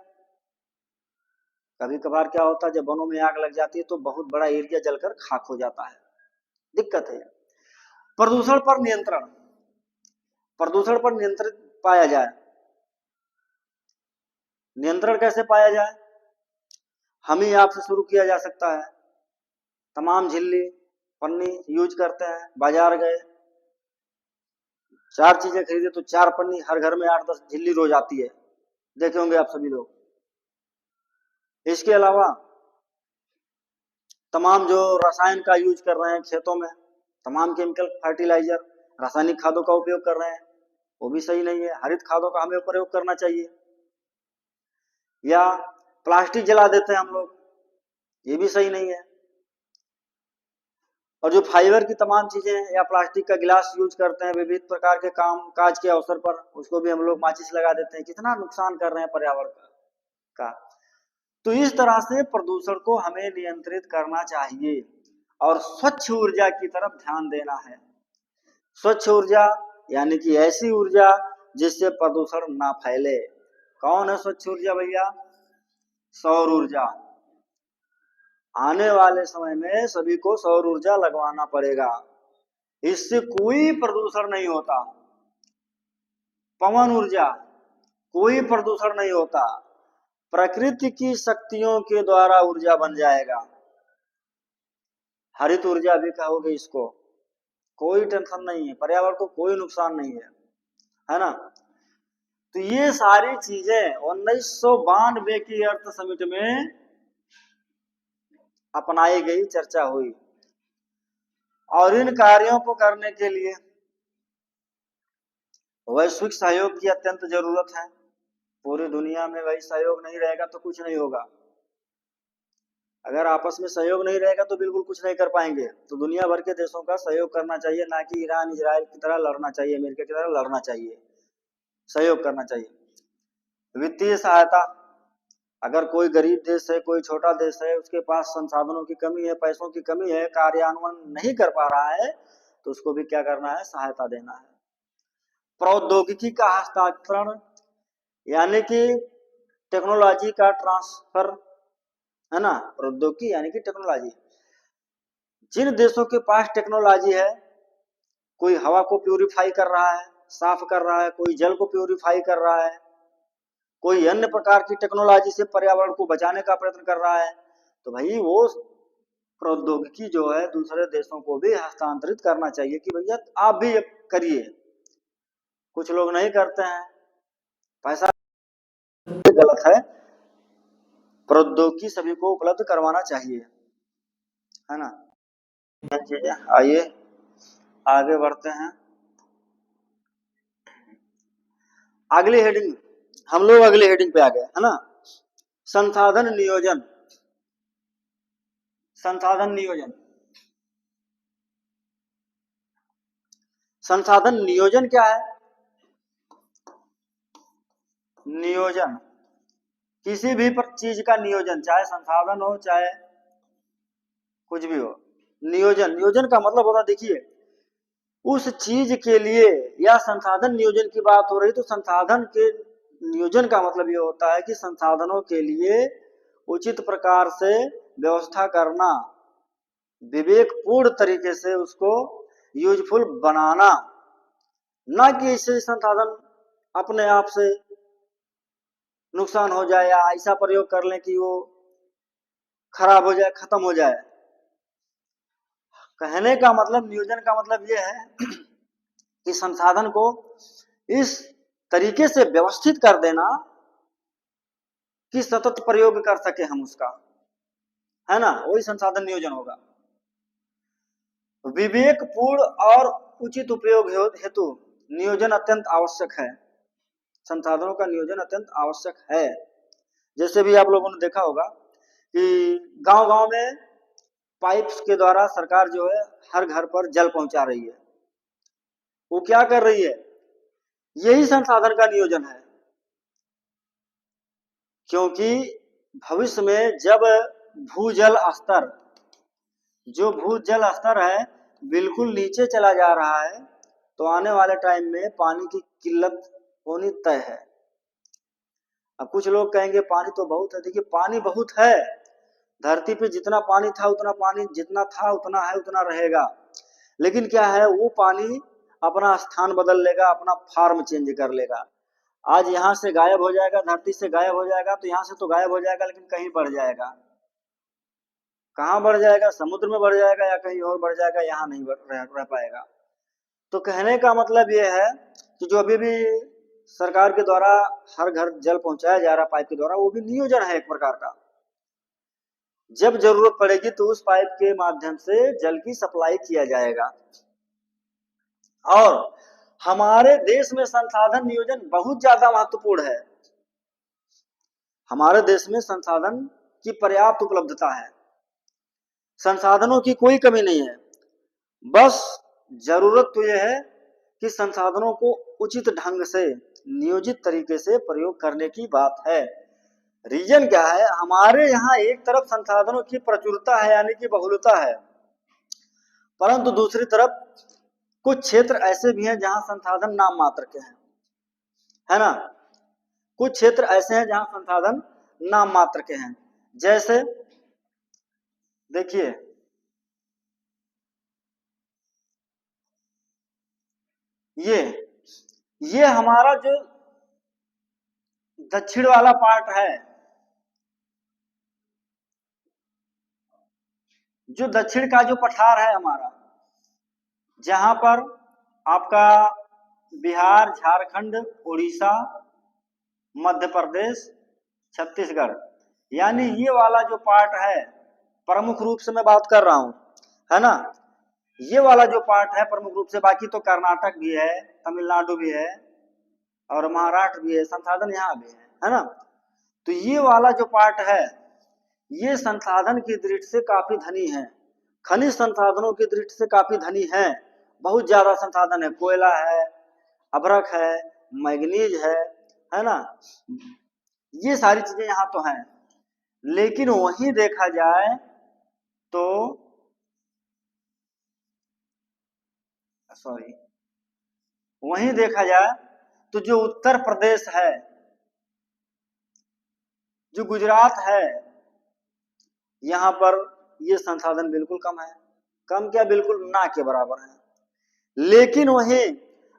A: कभी कभार क्या होता है, जब वनों में आग लग जाती है तो बहुत बड़ा एरिया जलकर खाक हो जाता है, दिक्कत है। प्रदूषण पर नियंत्रण, प्रदूषण पर नियंत्रित पाया जाए। नियंत्रण कैसे पाया जाए? हम ही आपसे शुरू किया जा सकता है। तमाम झिल्ली पन्नी यूज करते हैं, बाजार गए 4 चीजें खरीदे तो 4 पन्नी, हर घर में 8-10 झिल्ली रोज आती है, देखे होंगे आप सभी लोग। इसके अलावा तमाम जो रसायन का यूज कर रहे हैं खेतों में, तमाम केमिकल फर्टिलाइजर, रासायनिक खादों का उपयोग कर रहे हैं, वो भी सही नहीं है। हरित खादों का हमें प्रयोग करना चाहिए। या प्लास्टिक जला देते हैं हम लोग, ये भी सही नहीं है। और जो फाइबर की तमाम चीजें या प्लास्टिक का गिलास यूज करते हैं विविध प्रकार के काम काज के अवसर पर, उसको भी हम लोग माचिस लगा देते हैं, कितना नुकसान कर रहे हैं पर्यावरण का। तो इस तरह से प्रदूषण को हमें नियंत्रित करना चाहिए और स्वच्छ ऊर्जा की तरफ ध्यान देना है। स्वच्छ ऊर्जा यानी कि ऐसी ऊर्जा जिससे प्रदूषण ना फैले। कौन है स्वच्छ ऊर्जा भैया? सौर ऊर्जा। आने वाले समय में सभी को सौर ऊर्जा लगवाना पड़ेगा, इससे कोई प्रदूषण नहीं होता। पवन ऊर्जा, कोई प्रदूषण नहीं होता, प्रकृति की शक्तियों के द्वारा ऊर्जा बन जाएगा। हरित ऊर्जा भी कहोगे इसको, कोई टेंशन नहीं है, पर्यावरण को कोई नुकसान नहीं है ना। तो ये सारी चीजें 1992 की अर्थ समिट में अपनाई गई, चर्चा हुई। और इन कार्यों को करने के लिए वैश्विक सहयोग की अत्यंत जरूरत है। पूरी दुनिया में वही सहयोग नहीं रहेगा तो कुछ नहीं होगा। अगर आपस में सहयोग नहीं रहेगा तो बिल्कुल कुछ नहीं कर पाएंगे। तो दुनिया भर के देशों का सहयोग करना चाहिए, ना कि ईरान इजराइल की तरह लड़ना चाहिए, अमेरिका की तरह लड़ना चाहिए, सहयोग करना चाहिए। वित्तीय सहायता, अगर कोई गरीब देश है, कोई छोटा देश है, उसके पास संसाधनों की कमी है, पैसों की कमी है, कार्यान्वयन नहीं कर पा रहा है, तो उसको भी क्या करना है? सहायता देना है। प्रौद्योगिकी का हस्तांतरण यानी कि टेक्नोलॉजी का ट्रांसफर, है ना। प्रौद्योगिकी यानी कि टेक्नोलॉजी। जिन देशों के पास टेक्नोलॉजी है, कोई हवा को प्यूरिफाई कर रहा है, साफ कर रहा है, कोई जल को प्यूरिफाई कर रहा है, कोई अन्य प्रकार की टेक्नोलॉजी से पर्यावरण को बचाने का प्रयत्न कर रहा है, तो भाई वो प्रौद्योगिकी जो है दूसरे देशों को भी हस्तांतरित करना चाहिए कि भैया आप भी करिए। कुछ लोग नहीं करते हैं, पैसा गलत है। प्रौद्योगिकी सभी को उपलब्ध करवाना चाहिए, है ना। आइए आगे बढ़ते हैं। अगली हेडिंग, हम लोग अगली हेडिंग पे आ गए, है ना। संसाधन नियोजन। संसाधन नियोजन, संसाधन नियोजन क्या है? नियोजन किसी भी चीज का नियोजन, चाहे संसाधन हो चाहे कुछ भी हो। नियोजन, नियोजन का मतलब होता, देखिए उस चीज के लिए या संसाधन नियोजन की बात हो रही तो संसाधन के नियोजन का मतलब ये होता है कि संसाधनों के लिए उचित प्रकार से व्यवस्था करना, विवेकपूर्ण तरीके से उसको यूजफुल बनाना, ना कि इससे संसाधन अपने आप से नुकसान हो जाए या ऐसा प्रयोग कर लें कि वो खराब हो जाए, खत्म हो जाए। कहने का मतलब, नियोजन का मतलब ये है कि संसाधन को इस तरीके से व्यवस्थित कर देना कि सतत प्रयोग कर सके हम उसका, है ना, वही संसाधन नियोजन होगा। विवेकपूर्ण और उचित उपयोग हेतु नियोजन अत्यंत आवश्यक है। संसाधनों का नियोजन अत्यंत आवश्यक है। जैसे भी आप लोगों ने देखा होगा कि गांव-गांव में पाइप्स के द्वारा सरकार जो है हर घर पर जल पहुंचा रही है। वो क्या कर रही है? यही संसाधन का नियोजन है क्योंकि भविष्य में जब भूजल स्तर जो भूजल स्तर है बिल्कुल नीचे चला जा रहा है, तो आने वाले टाइम में पानी की किल्लत होनी तय है। अब कुछ लोग कहेंगे पानी तो बहुत है, देखिए पानी बहुत है, धरती पे जितना पानी था उतना पानी, जितना था उतना है उतना रहेगा, लेकिन क्या है वो पानी अपना स्थान बदल लेगा, अपना फॉर्म चेंज कर लेगा। आज यहाँ से गायब हो जाएगा, धरती से गायब हो जाएगा, तो यहाँ से तो गायब हो जाएगा लेकिन कहीं बढ़ जाएगा। कहाँ बढ़ जाएगा? समुद्र में बढ़ जाएगा या कहीं और बढ़ जाएगा, यहाँ नहीं रह पाएगा। तो कहने का मतलब ये है कि जो अभी भी सरकार के द्वारा हर घर जल पहुंचाया जा रहा पाइप के द्वारा, वो भी नियोजन है एक प्रकार का। जब जरूरत पड़ेगी तो उस पाइप के माध्यम से जल की सप्लाई किया जाएगा। और हमारे देश में संसाधन नियोजन बहुत ज्यादा महत्वपूर्ण है। हमारे देश में संसाधन की पर्याप्त उपलब्धता है, संसाधनों की कोई कमी नहीं है। बस जरूरत तो यह है कि संसाधनों को उचित ढंग से नियोजित तरीके से प्रयोग करने की बात है। रीजन क्या है? हमारे यहाँ एक तरफ संसाधनों की प्रचुरता है यानी कि बहुलता है, परंतु दूसरी तरफ कुछ क्षेत्र ऐसे भी हैं जहां संसाधन नाम मात्र के हैं, है ना। कुछ क्षेत्र ऐसे हैं जहां संसाधन नाम मात्र के हैं। जैसे देखिए ये हमारा जो दक्षिण वाला पार्ट है, जो दक्षिण का जो पठार है हमारा, जहां पर आपका बिहार, झारखंड, उड़ीसा, मध्य प्रदेश, छत्तीसगढ़, यानी ये वाला जो पार्ट है प्रमुख रूप से मैं बात कर रहा हूं, है ना। ये वाला जो पार्ट है प्रमुख रूप से, बाकी तो कर्नाटक भी है, तमिलनाडु भी है और महाराष्ट्र भी है, संसाधन यहाँ भी है ना। तो ये वाला जो पार्ट है ये संसाधन की दृष्टि से काफी धनी है, खनिज संसाधनों की दृष्टि से काफी धनी है। बहुत ज्यादा संसाधन है, कोयला है, अभ्रक है, मैग्नीज है ना। ये सारी चीजें यहाँ तो हैं, लेकिन वहीं देखा जाए तो वहीं देखा जाए तो जो उत्तर प्रदेश है, जो गुजरात है, यहाँ पर ये संसाधन बिल्कुल कम है। कम क्या, बिल्कुल ना के बराबर है। लेकिन वहीं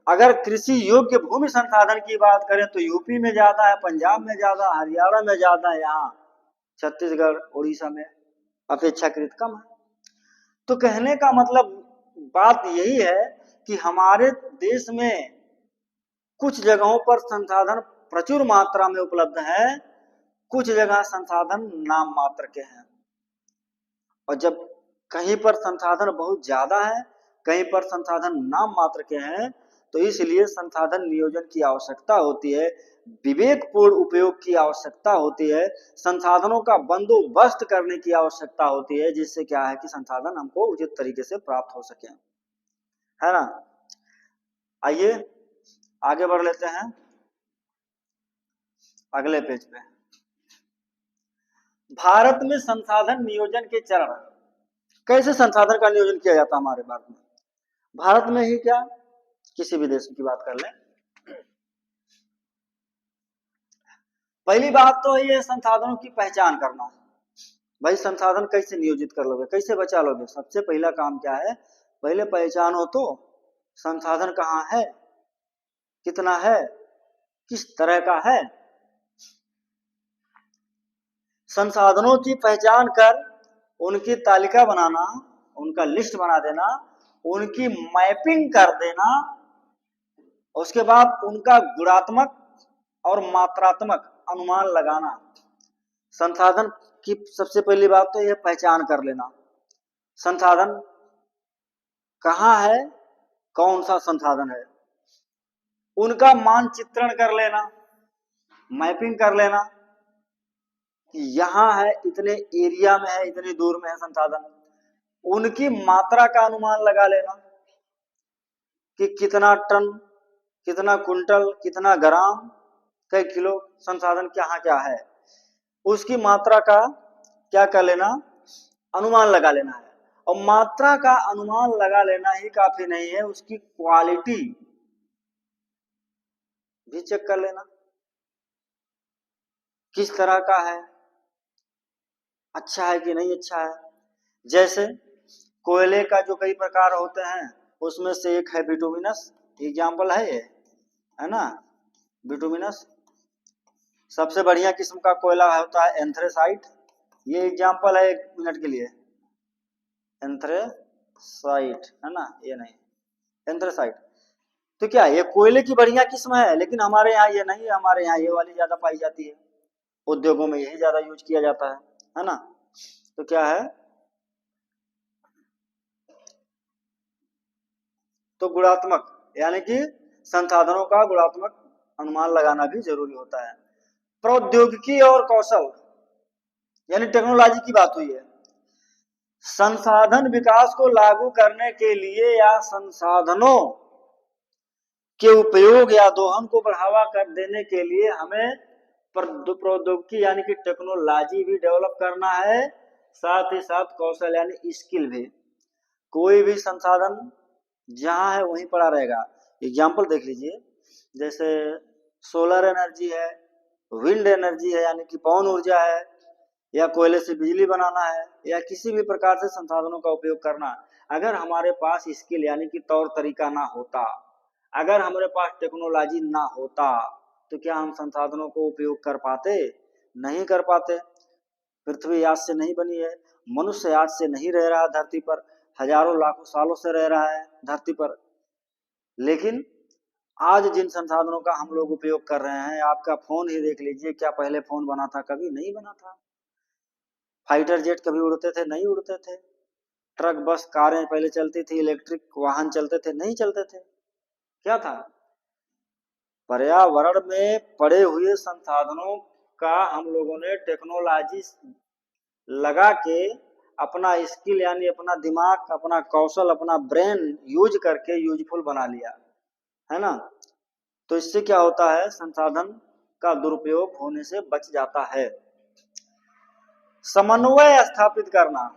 A: अगर कृषि योग्य भूमि संसाधन की बात करें तो यूपी में ज्यादा है, पंजाब में ज्यादा, हरियाणा में ज्यादा है, यहाँ छत्तीसगढ़, उड़ीसा में अपेक्षाकृत कम है। तो कहने का मतलब बात यही है कि हमारे देश में कुछ जगहों पर संसाधन प्रचुर मात्रा में उपलब्ध है, कुछ जगह संसाधन नाम मात्र के हैं। और जब कहीं पर संसाधन बहुत ज्यादा है, कहीं पर संसाधन नाम मात्र के हैं, तो इसलिए संसाधन नियोजन की आवश्यकता होती है, विवेकपूर्ण उपयोग की आवश्यकता होती है, संसाधनों का बंदोबस्त करने की आवश्यकता होती है, जिससे क्या है कि संसाधन हमको उचित तरीके से प्राप्त हो सके, है ना। आइए आगे बढ़ लेते हैं अगले पेज पे। भारत में संसाधन नियोजन के चरण, कैसे संसाधन का नियोजन किया जाता है हमारे भारत में। भारत में ही क्या, किसी भी देश की बात कर लें, पहली बात तो ये संसाधनों की पहचान करना। भाई संसाधन कैसे नियोजित कर लोगे, कैसे बचा लोगे? सबसे पहला काम क्या है, पहले पहचानो तो संसाधन कहाँ है, कितना है, किस तरह का है। संसाधनों की पहचान कर उनकी तालिका बनाना, उनका लिस्ट बना देना, उनकी मैपिंग कर देना, उसके बाद उनका गुणात्मक और मात्रात्मक अनुमान लगाना। संसाधन की सबसे पहली बात तो यह पहचान कर लेना, संसाधन कहाँ है, कौन सा संसाधन है, उनका मानचित्रण कर लेना, मैपिंग कर लेना कि यहाँ है, इतने एरिया में है, इतनी दूर में है संसाधन। उनकी मात्रा का अनुमान लगा लेना कि कितना टन, कितना कुंटल, कितना ग्राम, कई किलो संसाधन कहाँ क्या है। उसकी मात्रा का क्या कर लेना, अनुमान लगा लेना है। और मात्रा का अनुमान लगा लेना ही काफी नहीं है, उसकी क्वालिटी भी चेक कर लेना, किस तरह का है, अच्छा है कि नहीं अच्छा है। जैसे कोयले का जो कई प्रकार होते हैं, उसमें से एक है बिटुमिनस, एग्जाम्पल है ये, है ना, बिटुमिनस। सबसे बढ़िया किस्म का कोयला होता है एंथ्रेसाइट, ये एग्जाम्पल है 1 मिनट के लिए, एंथ्रेसाइट, है ना, ये नहीं, एंथ्रेसाइट। तो क्या ये कोयले की बढ़िया किस्म है, लेकिन हमारे यहाँ ये नहीं है, हमारे यहाँ ये वाली ज्यादा पाई जाती है, उद्योगों में यही ज्यादा यूज किया जाता है ना। तो क्या है, तो गुणात्मक यानी कि संसाधनों का गुणात्मक अनुमान लगाना भी जरूरी होता है। प्रौद्योगिकी और कौशल यानी टेक्नोलॉजी की बात हुई है। संसाधन विकास को लागू करने के लिए या संसाधनों के उपयोग या दोहन को बढ़ावा कर देने के लिए हमें प्रौद्योगिकी यानी कि टेक्नोलॉजी भी डेवलप करना है, साथ ही साथ कौशल यानी स्किल भी। कोई भी संसाधन जहां है वहीं पड़ा रहेगा। एग्जाम्पल देख लीजिए, जैसे सोलर एनर्जी है, विंड एनर्जी है यानी कि पवन ऊर्जा है, या कोयले से बिजली बनाना है, या किसी भी प्रकार से संसाधनों का उपयोग करना। अगर हमारे पास स्किल यानी कि तौर तरीका ना होता, अगर हमारे पास टेक्नोलॉजी ना होता, तो क्या हम संसाधनों को उपयोग कर पाते? नहीं कर पाते। पृथ्वी आज से नहीं बनी है, मनुष्य आज से नहीं रह रहा धरती पर, हजारों लाखों सालों से रह रहा है धरती पर। लेकिन आज जिन संसाधनों का हम लोग उपयोग कर रहे हैं, आपका फोन ही देख लीजिए, क्या पहले फोन बना था? कभी नहीं बना था। फाइटर जेट कभी उड़ते थे? नहीं उड़ते थे। ट्रक बस कारें पहले चलती थी, इलेक्ट्रिक वाहन चलते थे? नहीं चलते थे। क्या था? पर्यावरण में पड़े हुए संसाधनों का हम लोगों ने टेक्नोलॉजी लगा के अपना स्किल यानी अपना दिमाग, अपना कौशल, अपना ब्रेन यूज करके यूजफुल बना लिया, है ना। तो इससे क्या होता है, संसाधन का दुरुपयोग होने से बच जाता है। समन्वय स्थापित करना,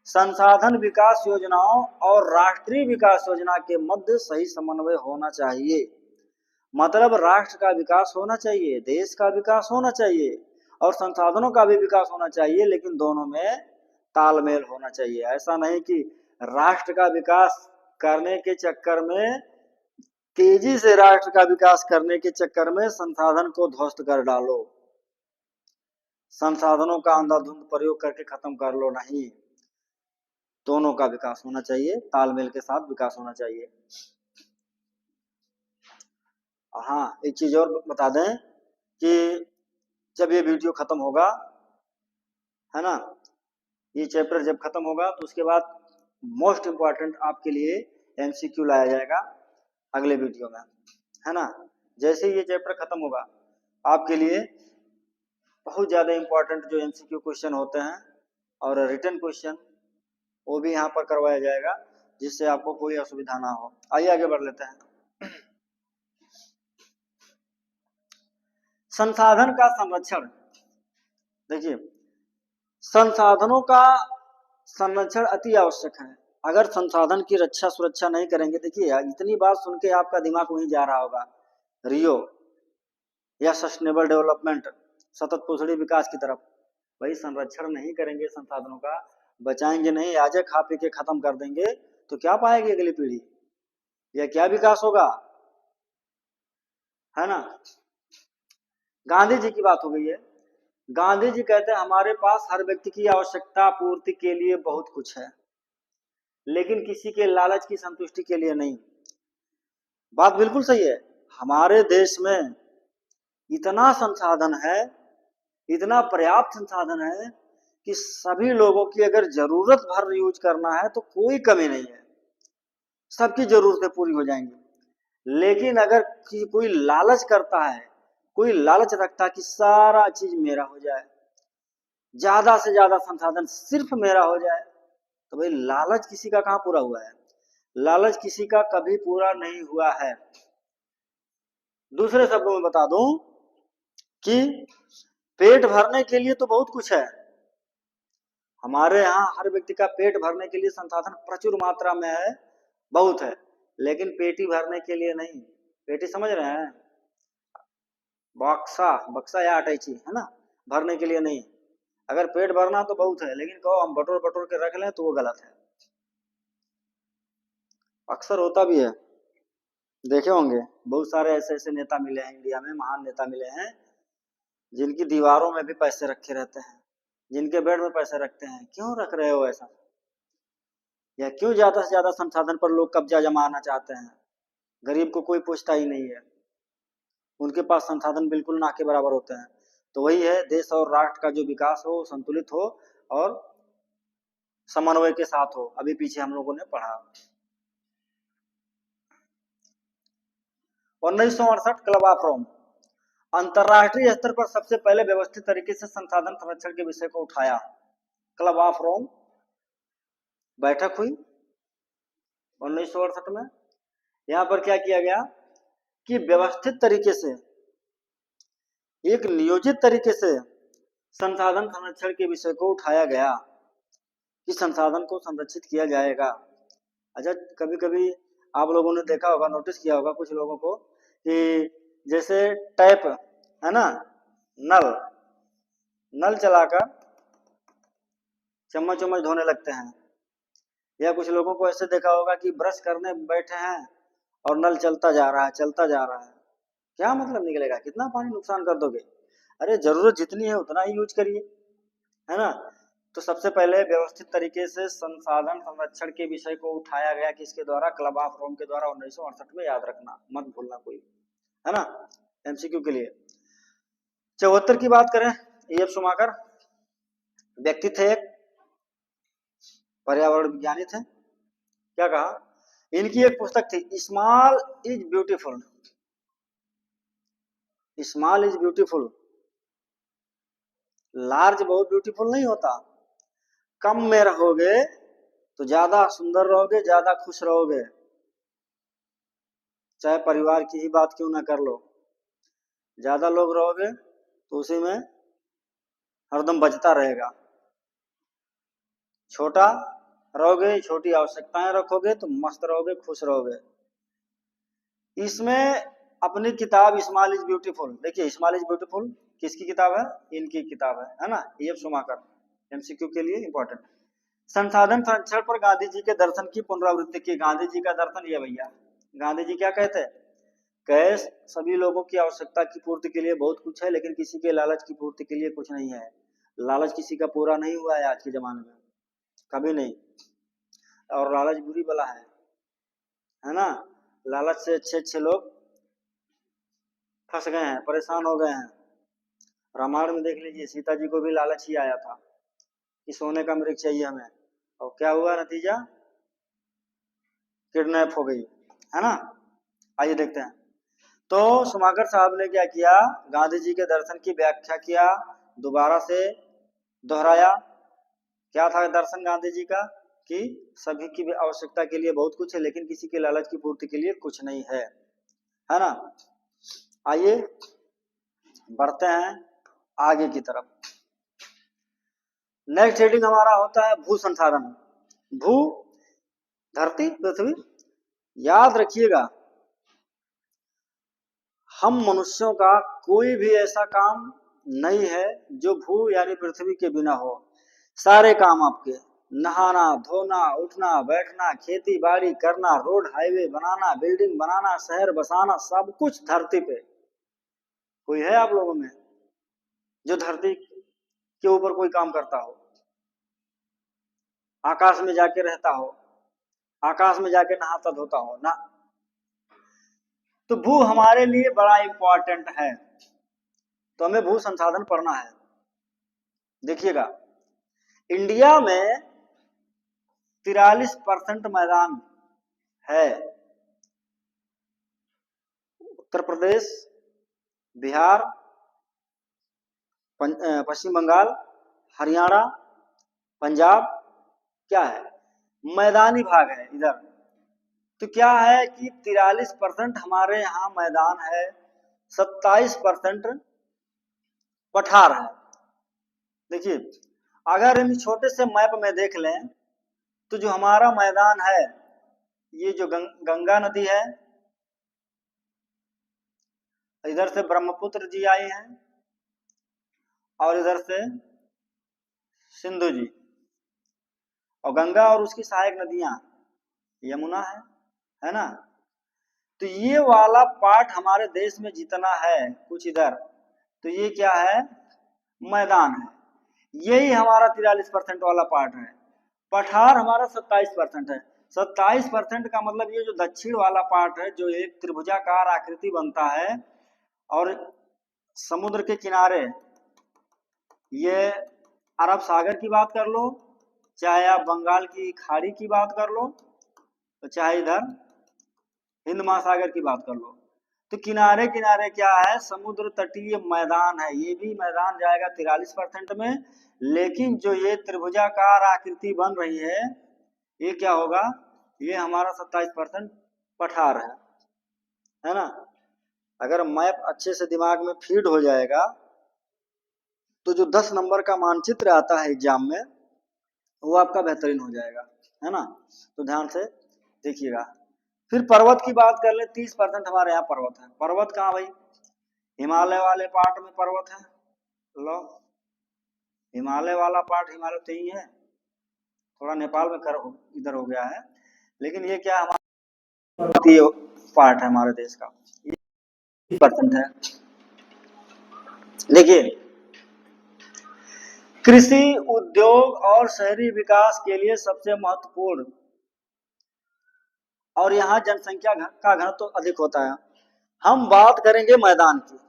A: संसाधन विकास योजनाओं और राष्ट्रीय विकास योजना के मध्य सही समन्वय होना चाहिए। मतलब राष्ट्र का विकास होना चाहिए, देश का विकास होना चाहिए, और संसाधनों का भी विकास होना चाहिए, लेकिन दोनों में तालमेल होना चाहिए। ऐसा नहीं कि राष्ट्र का विकास करने के चक्कर में, तेजी से राष्ट्र का विकास करने के चक्कर में संसाधन को ध्वस्त कर डालो, संसाधनों का अंधाधुंध प्रयोग करके खत्म कर लो, नहीं। दोनों का विकास होना चाहिए, तालमेल के साथ विकास होना चाहिए। हाँ, एक चीज और बता दें कि जब ये वीडियो खत्म होगा, है ना, ये चैप्टर जब खत्म होगा, तो उसके बाद मोस्ट इंपॉर्टेंट आपके लिए एमसीक्यू लाया जाएगा अगले वीडियो में, है ना। जैसे ही ये चैप्टर खत्म होगा, आपके लिए बहुत ज्यादा इंपॉर्टेंट जो एमसीक्यू क्वेश्चन होते हैं और रिटन क्वेश्चन, वो भी यहाँ पर करवाया जाएगा, जिससे आपको कोई असुविधा ना हो। आइए आगे बढ़ लेते हैं। संसाधन का संरक्षण। देखिए, संसाधनों का संरक्षण अति आवश्यक है। अगर संसाधन की रक्षा सुरक्षा नहीं करेंगे, देखिए यार, इतनी बात सुन के आपका दिमाग वहीं जा रहा होगा, रियो या सस्टेनेबल डेवलपमेंट, सतत पोषणी विकास की तरफ। भाई संरक्षण नहीं करेंगे संसाधनों का, बचाएंगे नहीं, आज खा पी के खत्म कर देंगे, तो क्या पाएगी अगली पीढ़ी, या क्या विकास होगा, है ना। गांधी जी की बात हो गई है। गांधी जी कहते हैं हमारे पास हर व्यक्ति की आवश्यकता पूर्ति के लिए बहुत कुछ है, लेकिन किसी के लालच की संतुष्टि के लिए नहीं। बात बिल्कुल सही है। हमारे देश में इतना संसाधन है, इतना पर्याप्त संसाधन है कि सभी लोगों की अगर जरूरत भर यूज करना है तो कोई कमी नहीं है, सबकी जरूरतें पूरी हो जाएंगी। लेकिन अगर कोई लालच करता है, कोई लालच रखता है कि सारा चीज मेरा हो जाए, ज्यादा से ज्यादा संसाधन सिर्फ मेरा हो जाए, तो भाई लालच किसी का कहां पूरा हुआ है? लालच किसी का कभी पूरा नहीं हुआ है। दूसरे शब्दों में बता दूं कि पेट भरने के लिए तो बहुत कुछ है हमारे यहाँ। हर व्यक्ति का पेट भरने के लिए संसाधन प्रचुर मात्रा में है, बहुत है, लेकिन पेटी भरने के लिए नहीं। पेटी समझ रहे हैं, बक्सा, बक्सा या अटैची, है ना, भरने के लिए नहीं। अगर पेट भरना तो बहुत है, लेकिन कहो हम बटोर बटोर के रख लें तो वो गलत है। अक्सर होता भी है, देखे होंगे बहुत सारे ऐसे ऐसे नेता मिले हैं इंडिया में, महान नेता मिले हैं जिनकी दीवारों में भी पैसे रखे रहते हैं, जिनके बेड में पैसे रखते हैं। क्यों रख रहे हो ऐसा? या क्यों ज्यादा से ज्यादा संसाधन पर लोग कब्जा जमाना चाहते हैं? गरीब को कोई पूछता ही नहीं है, उनके पास संसाधन बिल्कुल ना के बराबर होते हैं। तो वही है, देश और राष्ट्र का जो विकास हो संतुलित हो और समन्वय के साथ हो। अभी पीछे हम लोगों ने पढ़ा। 1968 क्लब ऑफ रोम, अंतरराष्ट्रीय स्तर पर सबसे पहले व्यवस्थित तरीके से संसाधन संरक्षण के विषय को उठाया। क्लब ऑफ रोम बैठक हुई 1968 में। यहां पर क्या किया गया कि व्यवस्थित तरीके से, एक नियोजित तरीके से संसाधन संरक्षण के विषय को उठाया गया कि संसाधन को संरक्षित किया जाएगा। अच्छा, कभी कभी आप लोगों ने देखा होगा, नोटिस किया होगा कुछ लोगों को कि जैसे टैप है ना, नल नल चलाकर चम्मच चम्मच धोने लगते हैं, या कुछ लोगों को ऐसे देखा होगा कि ब्रश करने बैठे हैं और नल चलता जा रहा है चलता जा रहा है। क्या मतलब निकलेगा, कितना पानी नुकसान कर दोगे? अरे जरूरत जितनी है उतना ही यूज करिए, है ना। तो सबसे पहले व्यवस्थित तरीके से संसाधन संरक्षण के विषय को उठाया गया किसके द्वारा? क्लब ऑफ रोम के द्वारा 1968 में। याद रखना, मत भूलना कोई, है ना, एमसीक्यू के लिए। 74 की बात करें, एफ शुमाकर व्यक्ति थे, एक पर्यावरण विज्ञानी थे। क्या कहा? इनकी एक पुस्तक थी, small is beautiful. Small is beautiful, large बहुत ब्यूटीफुल नहीं होता। कम में रहोगे तो ज्यादा सुंदर रहोगे, ज्यादा खुश रहोगे, चाहे परिवार की ही बात क्यों ना कर लो। ज्यादा लोग रहोगे तो उसी में हरदम बचता रहेगा। छोटा रहोगे, छोटी आवश्यकताएं रखोगे तो मस्त रहोगे, खुश रहोगे। इसमें अपनी किताब स्मॉल इज ब्यूटीफुल, देखिए स्मॉल इज ब्यूटीफुल किसकी किताब है? इनकी किताब है ना, एफ शुमाकर, एमसीक्यू के लिए इंपॉर्टेंट। संसाधन संरक्षण पर गांधी जी के दर्शन की पुनरावृत्ति की। गांधी जी का दर्शन ये भैया, गांधी जी क्या कहते हैं? कहे सभी लोगों की आवश्यकता की पूर्ति के लिए बहुत कुछ है, लेकिन किसी के लालच की पूर्ति के लिए कुछ नहीं है। लालच किसी का पूरा नहीं हुआ है आज के जमाने में, कभी नहीं। और लालच बुरी बला है ना। लालच से अच्छे अच्छे लोग फंस गए हैं, परेशान हो गए हैं। रामायण में देख लीजिए, सीता जी को भी लालच ही आया था कि सोने का मृग चाहिए हमें, और क्या हुआ नतीजा? किडनैप हो गई, है ना। आइए देखते हैं। तो शुमाकर साहब ने क्या किया? गांधी जी के दर्शन की व्याख्या किया, दोबारा से दोहराया। क्या था दर्शन गांधी जी का? कि सभी की आवश्यकता के लिए बहुत कुछ है, लेकिन किसी के लालच की पूर्ति के लिए कुछ नहीं है ना। आइए बढ़ते हैं आगे की तरफ। नेक्स्ट हेडिंग हमारा होता है भू संसाधन। भू, धरती, पृथ्वी। याद रखिएगा, हम मनुष्यों का कोई भी ऐसा काम नहीं है जो भू यानी पृथ्वी के बिना हो। सारे काम आपके, नहाना, धोना, उठना, बैठना, खेती बाड़ी करना, रोड हाईवे बनाना, बिल्डिंग बनाना, शहर बसाना, सब कुछ धरती पे। कोई है आप लोगों में जो धरती के ऊपर कोई काम करता हो, आकाश में जाके रहता हो, आकाश में जाके नहाता धोता हो ना? तो भू हमारे लिए बड़ा इंपॉर्टेंट है, तो हमें भू संसाधन पढ़ना है। देखिएगा, इंडिया में 43% मैदान है। उत्तर प्रदेश, बिहार, पश्चिम बंगाल, हरियाणा, पंजाब क्या है? मैदानी भाग है इधर। तो क्या है कि 43% हमारे यहाँ मैदान है, 27% पठार है। देखिए, अगर इन छोटे से मैप में देख लें तो जो हमारा मैदान है, ये जो गंगा नदी है, इधर से ब्रह्मपुत्र जी आए हैं और इधर से सिंधु जी, और गंगा और उसकी सहायक नदियां यमुना है ना। तो ये वाला पार्ट हमारे देश में जितना है कुछ इधर, तो ये क्या है, मैदान है। यही हमारा 43% वाला पार्ट है। पठार हमारा 27% है। 27% का मतलब ये जो दक्षिण वाला पार्ट है, जो एक त्रिभुजाकार आकृति बनता है और समुद्र के किनारे, ये अरब सागर की बात कर लो, चाहे आप बंगाल की खाड़ी की बात कर लो, तो चाहे इधर हिंद महासागर की बात कर लो, तो किनारे किनारे क्या है, समुद्र तटीय मैदान है। ये भी मैदान जाएगा 43% में। लेकिन जो ये त्रिभुजाकार आकृति बन रही है क्या होगा, ये हमारा 27% पठार है ना। अगर मैप अच्छे से दिमाग में फीड हो जाएगा तो जो 10 नंबर का मानचित्र आता है एग्जाम में, वो आपका बेहतरीन हो जाएगा, है ना। तो ध्यान से देखिएगा। फिर पर्वत की बात कर ले, 30% हमारे यहाँ पर्वत है। पर्वत कहाँ भाई, हिमालय वाले पार्ट में पर्वत है। लो, हिमालय वाला पार्ट हिमालय तो ही है, थोड़ा नेपाल में इधर हो गया है, लेकिन ये क्या हमारा पार्ट है हमारे देश का, ये % है। देखिए, कृषि, उद्योग और शहरी विकास के लिए सबसे महत्वपूर्ण, और यहाँ जनसंख्या का घनत्व तो अधिक होता है। हम बात करेंगे मैदान की,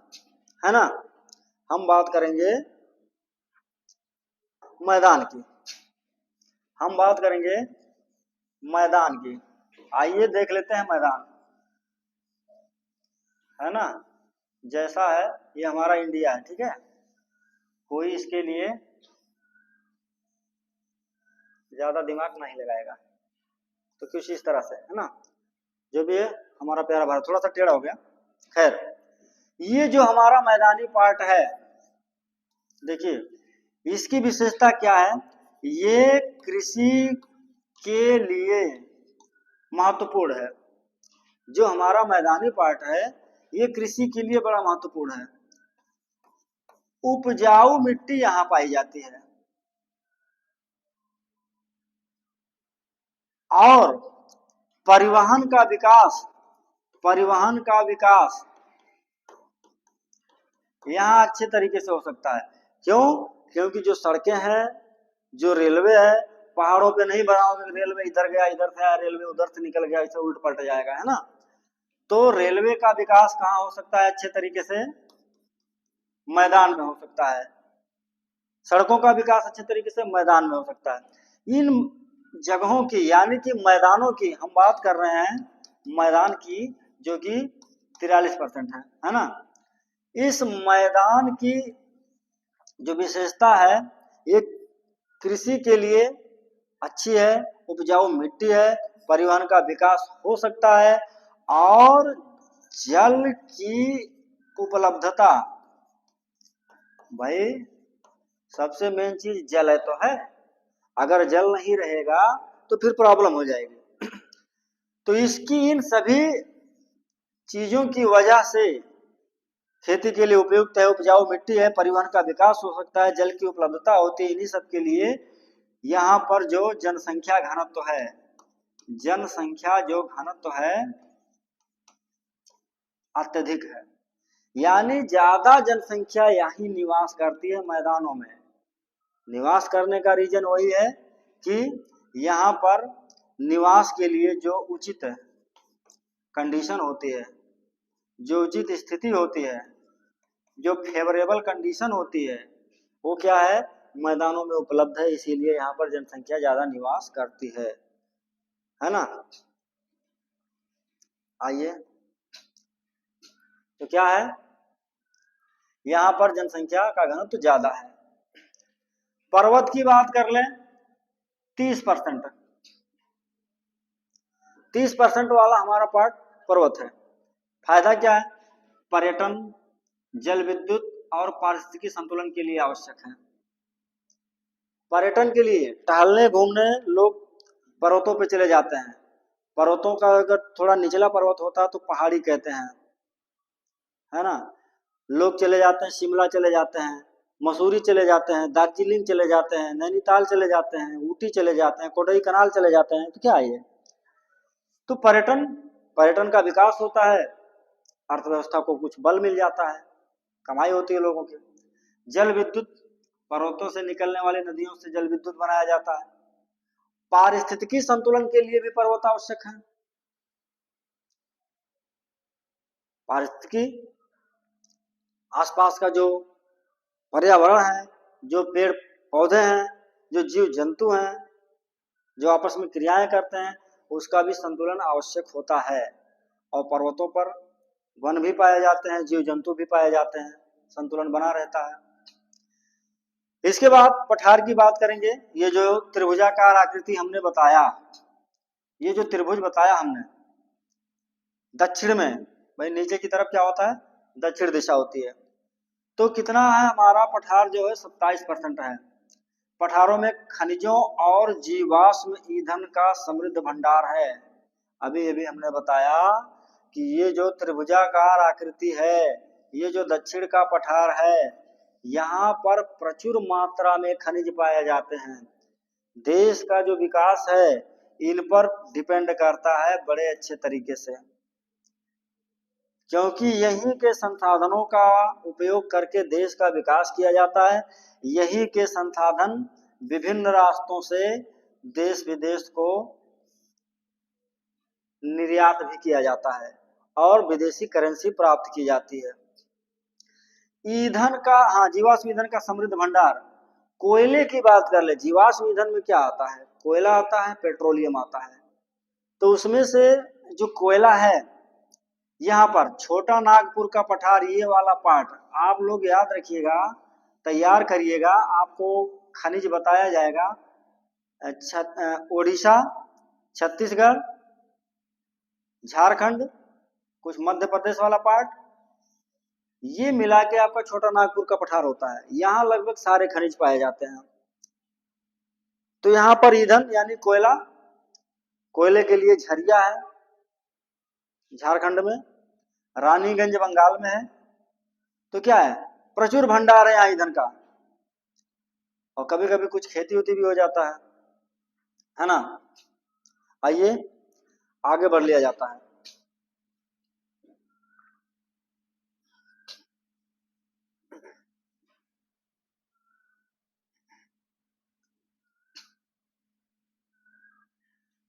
A: है ना, हम बात करेंगे मैदान की, हम बात करेंगे मैदान की। आइए देख लेते हैं मैदान, है ना। जैसा है ये हमारा इंडिया है, ठीक है, कोई इसके लिए ज्यादा दिमाग नहीं लगाएगा, तो कुछ इस तरह से, है ना। जो भी है हमारा प्यारा भारत, थोड़ा सा टेढ़ा हो गया, खैर। ये जो हमारा मैदानी पार्ट है, देखिए इसकी विशेषता क्या है, ये कृषि के लिए महत्वपूर्ण है। जो हमारा मैदानी पार्ट है ये कृषि के लिए बड़ा महत्वपूर्ण है। उपजाऊ मिट्टी यहाँ पाई जाती है, और परिवहन का विकास, परिवहन का विकास यहाँ अच्छे तरीके से हो सकता है। क्यों, क्योंकि जो सड़कें हैं, जो रेलवे है, पहाड़ों पे नहीं बनाओगे रेलवे, इधर गया इधर से आया, रेलवे उधर से निकल गया, इसे उल्ट पलट जाएगा, है ना। तो रेलवे का विकास कहाँ हो सकता है अच्छे तरीके से, मैदान में हो सकता है। सड़कों का विकास अच्छे तरीके से मैदान में हो सकता है। इन जगहों की, यानी कि मैदानों की हम बात कर रहे हैं, मैदान की, जो कि 43% है ना। इस मैदान की जो विशेषता है, ये कृषि के लिए अच्छी है, उपजाऊ मिट्टी है, परिवहन का विकास हो सकता है, और जल की उपलब्धता, भाई सबसे मेन चीज जल है तो है, अगर जल नहीं रहेगा तो फिर प्रॉब्लम हो जाएगी। तो इसकी इन सभी चीजों की वजह से खेती के लिए उपयुक्त है, उपजाऊ मिट्टी है, परिवहन का विकास हो सकता है, जल की उपलब्धता होती है। इन्हीं सब के लिए यहाँ पर जो जनसंख्या घनत्व है, जनसंख्या जो घनत्व है अत्यधिक है, यानी ज्यादा जनसंख्या यहीं निवास करती है मैदानों में। निवास करने का रीजन वही है कि यहाँ पर निवास के लिए जो उचित कंडीशन होती है, जो उचित स्थिति होती है, जो फेवरेबल कंडीशन होती है, वो क्या है, मैदानों में उपलब्ध है। इसीलिए यहाँ पर जनसंख्या ज्यादा निवास करती है ना। आइए, तो क्या है, यहाँ पर जनसंख्या का घनत्व तो ज्यादा है। पर्वत की बात कर लें, 30%, 30% वाला हमारा पार्ट पर्वत है। फायदा क्या है, पर्यटन, जल विद्युत और पारिस्थितिकी संतुलन के लिए आवश्यक है। पर्यटन के लिए टहलने घूमने लोग पर्वतों पे चले जाते हैं। पर्वतों का अगर थोड़ा निचला पर्वत होता है तो पहाड़ी कहते हैं, है ना। लोग चले जाते हैं, शिमला चले जाते हैं, मसूरी चले जाते हैं, दार्जिलिंग चले जाते हैं, नैनीताल चले जाते हैं, ऊटी चले जाते हैं, कोडई कनाल चले जाते हैं। तो क्या है ये? तो पर्यटन पर्यटन का विकास होता है, अर्थव्यवस्था को कुछ बल मिल जाता है, कमाई होती है लोगों की। जल विद्युत, पर्वतों से निकलने वाली नदियों से जल विद्युत बनाया जाता है। पारिस्थितिकी संतुलन के लिए भी पर्वत आवश्यक है। पारिस्थितिकी, आसपास का जो पर्यावरण है, जो पेड़ पौधे हैं, जो जीव जंतु हैं, जो आपस में क्रियाएं करते हैं, उसका भी संतुलन आवश्यक होता है। और पर्वतों पर वन भी पाए जाते हैं, जीव जंतु भी पाए जाते हैं, संतुलन बना रहता है। इसके बाद पठार की बात करेंगे। ये जो त्रिभुजाकार आकृति हमने बताया, ये जो त्रिभुज बताया हमने, दक्षिण में, भाई नीचे की तरफ क्या होता है? दक्षिण दिशा होती है। तो कितना है हमारा पठार जो है? 27% है। पठारों में खनिजों और जीवाश्म ईंधन का समृद्ध भंडार है। अभी अभी हमने बताया कि ये जो त्रिभुजाकार आकृति है, ये जो दक्षिण का पठार है, यहाँ पर प्रचुर मात्रा में खनिज पाए जाते हैं। देश का जो विकास है इन पर डिपेंड करता है बड़े अच्छे तरीके से, क्योंकि यहीं के संसाधनों का उपयोग करके देश का विकास किया जाता है। यही के संसाधन विभिन्न रास्तों से देश विदेश को निर्यात भी किया जाता है और विदेशी करेंसी प्राप्त की जाती है। ईंधन का, हाँ, जीवाश्म ईंधन का समृद्ध भंडार। कोयले की बात कर ले, जीवाश्म ईंधन में क्या आता है? कोयला आता है, पेट्रोलियम आता है। तो उसमें से जो कोयला है, यहाँ पर छोटा नागपुर का पठार, ये वाला पार्ट आप लोग याद रखिएगा, तैयार करिएगा, आपको खनिज बताया जाएगा। ओडिशा, छत्तीसगढ़, झारखंड, कुछ मध्य प्रदेश वाला पार्ट, ये मिला के आपका छोटा नागपुर का पठार होता है। यहाँ लगभग सारे खनिज पाए जाते हैं। तो यहाँ पर ईंधन यानी कोयला, कोयले के लिए झरिया है झारखंड में, रानीगंज बंगाल में है। तो क्या है? प्रचुर भंडार है यहाँ ईंधन का। और कभी कभी कुछ खेती उती भी हो जाता है ना। आइए आगे बढ़ लिया जाता है।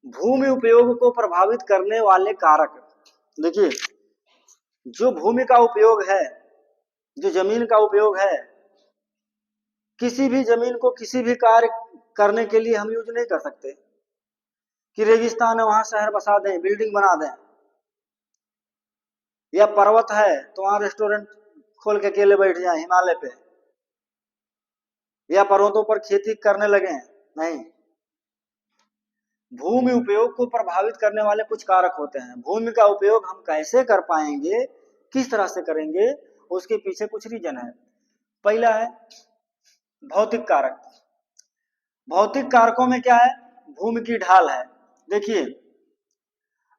A: भूमि उपयोग को प्रभावित करने वाले कारक। देखिए, जो भूमि का उपयोग है, जो जमीन का उपयोग है, किसी भी जमीन को किसी भी कार्य करने के लिए हम यूज नहीं कर सकते कि रेगिस्तान है वहां शहर बसा दें, बिल्डिंग बना दें, या पर्वत है तो वहां रेस्टोरेंट खोल के अकेले बैठ जाए हिमालय पे, या पर्वतों पर खेती करने लगे। नहीं, भूमि उपयोग को प्रभावित करने वाले कुछ कारक होते हैं। भूमि का उपयोग हम कैसे कर पाएंगे, किस तरह से करेंगे, उसके पीछे कुछ रीजन है। पहला है भौतिक कारक। भौतिक कारकों में क्या है? भूमि की ढाल है। देखिए,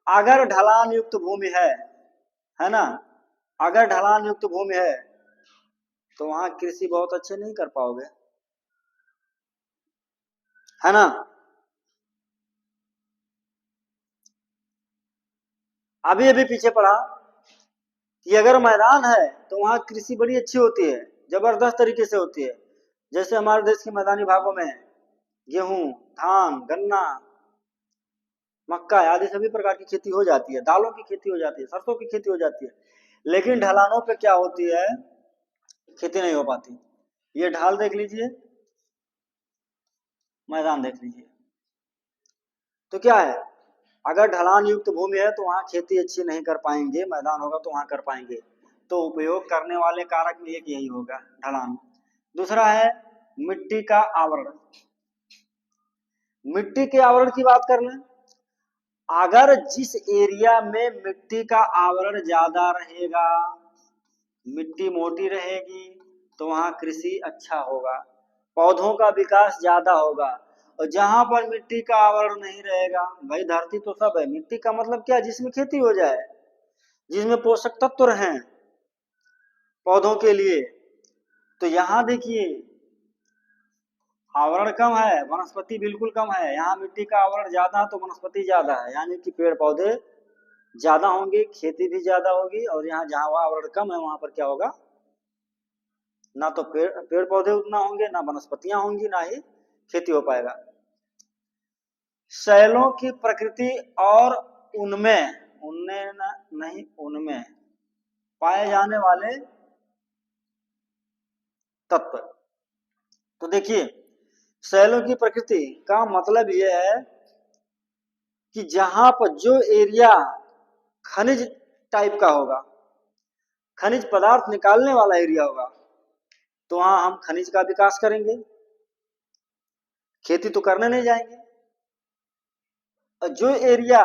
A: अगर ढलान युक्त भूमि है ना, अगर ढलान युक्त भूमि है तो वहां कृषि बहुत अच्छे नहीं कर पाओगे, है ना। अभी अभी पीछे पढ़ा कि अगर मैदान है तो वहां कृषि बड़ी अच्छी होती है, जबरदस्त तरीके से होती है। जैसे हमारे देश के मैदानी भागों में गेहूं, धान, गन्ना, मक्का आदि सभी प्रकार की खेती हो जाती है, दालों की खेती हो जाती है, सरसों की खेती हो जाती है। लेकिन ढलानों पे क्या होती है? खेती नहीं हो पाती। ये ढाल देख लीजिए, मैदान देख लीजिए। तो क्या है? अगर ढलान युक्त भूमि है तो वहां खेती अच्छी नहीं कर पाएंगे, मैदान होगा तो वहां कर पाएंगे। तो उपयोग करने वाले कारक में एक यही होगा, ढलान। दूसरा है मिट्टी का आवरण। मिट्टी के आवरण की बात कर लें, अगर जिस एरिया में मिट्टी का आवरण ज्यादा रहेगा, मिट्टी मोटी रहेगी, तो वहाँ कृषि अच्छा होगा, पौधों का विकास ज्यादा होगा। और जहां पर मिट्टी का आवरण नहीं रहेगा, भाई धरती तो सब है, मिट्टी का मतलब क्या, जिसमें खेती हो जाए, जिसमें पोषक तत्व रहें पौधों के लिए। तो यहाँ देखिए आवरण कम है, वनस्पति बिल्कुल कम है। यहाँ मिट्टी का आवरण ज्यादा है तो वनस्पति ज्यादा है, यानी कि पेड़ पौधे ज्यादा होंगे, खेती भी ज्यादा होगी। और यहाँ जहाँ आवरण कम है वहां पर क्या होगा, ना तो पेड़ पौधे उतना होंगे, ना वनस्पतियां होंगी, ना ही खेती हो पाएगा। शैलों की प्रकृति और उनमें उनमें नहीं उनमें पाए जाने वाले तत्व। तो देखिए शैलों की प्रकृति का मतलब यह है कि जहां पर जो एरिया खनिज टाइप का होगा, खनिज पदार्थ निकालने वाला एरिया होगा, तो वहां हम खनिज का विकास करेंगे, खेती तो करने नहीं जाएंगे। और जो एरिया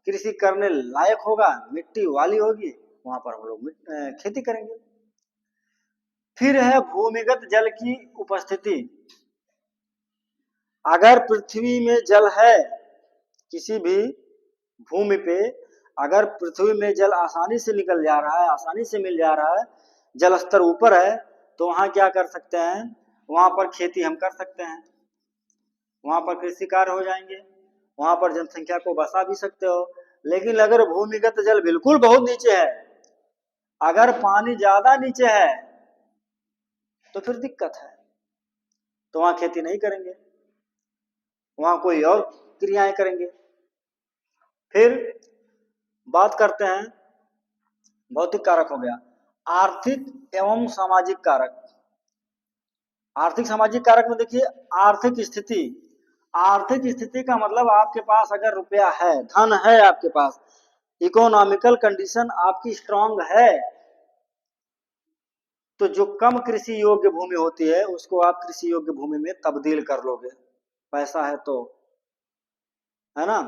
A: कृषि करने लायक होगा, मिट्टी वाली होगी, वहां पर हम लोग खेती करेंगे। फिर है भूमिगत जल की उपस्थिति। अगर पृथ्वी में जल है, किसी भी भूमि पे अगर पृथ्वी में जल आसानी से निकल जा रहा है, आसानी से मिल जा रहा है, जल स्तर ऊपर है, तो वहां क्या कर सकते हैं, वहां पर खेती हम कर सकते हैं, वहां पर कृषि कार्य हो जाएंगे, वहां पर जनसंख्या को बसा भी सकते हो। लेकिन अगर भूमिगत जल बिल्कुल बहुत नीचे है, अगर पानी ज्यादा नीचे है, तो फिर दिक्कत है, तो वहां खेती नहीं करेंगे, वहां कोई और क्रियाएं करेंगे। फिर बात करते हैं, भौतिक कारक हो गया, आर्थिक एवं सामाजिक कारक। आर्थिक सामाजिक कारक में देखिए आर्थिक स्थिति। आर्थिक स्थिति का मतलब आपके पास अगर रुपया है, धन है आपके पास, इकोनॉमिकल कंडीशन आपकी स्ट्रांग है, तो जो कम कृषि योग्य भूमि होती है उसको आप कृषि योग्य भूमि में तब्दील कर लोगे, पैसा है तो, है ना।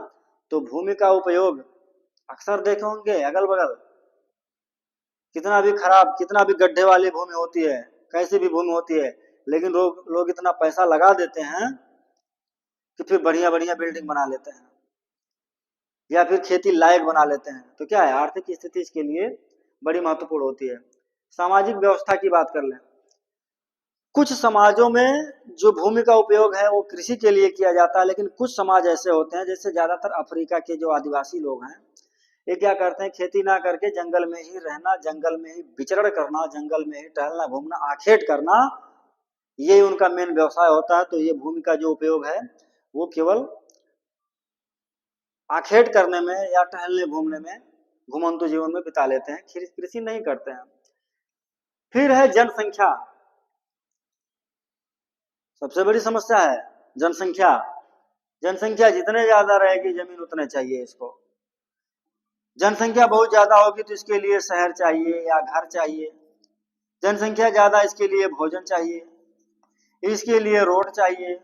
A: तो भूमि का उपयोग अक्सर देखे होंगे अगल बगल, कितना भी खराब, कितना भी गड्ढे वाली भूमि होती है, कैसी भी भूमि होती है, लेकिन लोग इतना पैसा लगा देते हैं कि फिर बढ़िया बढ़िया बिल्डिंग बना लेते हैं या फिर खेती लायक बना लेते हैं। तो क्या है, आर्थिक स्थिति इसके लिए बड़ी महत्वपूर्ण होती है। सामाजिक व्यवस्था की बात कर लें, कुछ समाजों में जो भूमि का उपयोग है वो कृषि के लिए किया जाता है, लेकिन कुछ समाज ऐसे होते हैं, जैसे ज्यादातर अफ्रीका के जो आदिवासी लोग हैं, ये क्या करते हैं, खेती ना करके जंगल में ही रहना, जंगल में ही विचरण करना, जंगल में ही टहलना घूमना, आखेट करना, ये उनका मेन व्यवसाय होता है। तो ये भूमि का जो उपयोग है वो केवल आखेट करने में या टहलने घूमने में, घुमंतु जीवन में बिता लेते हैं, कृषि नहीं करते हैं। फिर है जनसंख्या, सबसे बड़ी समस्या है जनसंख्या। जनसंख्या जितने ज्यादा रहेगी जमीन उतने चाहिए इसको, जनसंख्या बहुत ज्यादा होगी तो इसके लिए शहर चाहिए या घर चाहिए, जनसंख्या ज्यादा इसके लिए भोजन चाहिए, इसके लिए रोड चाहिए,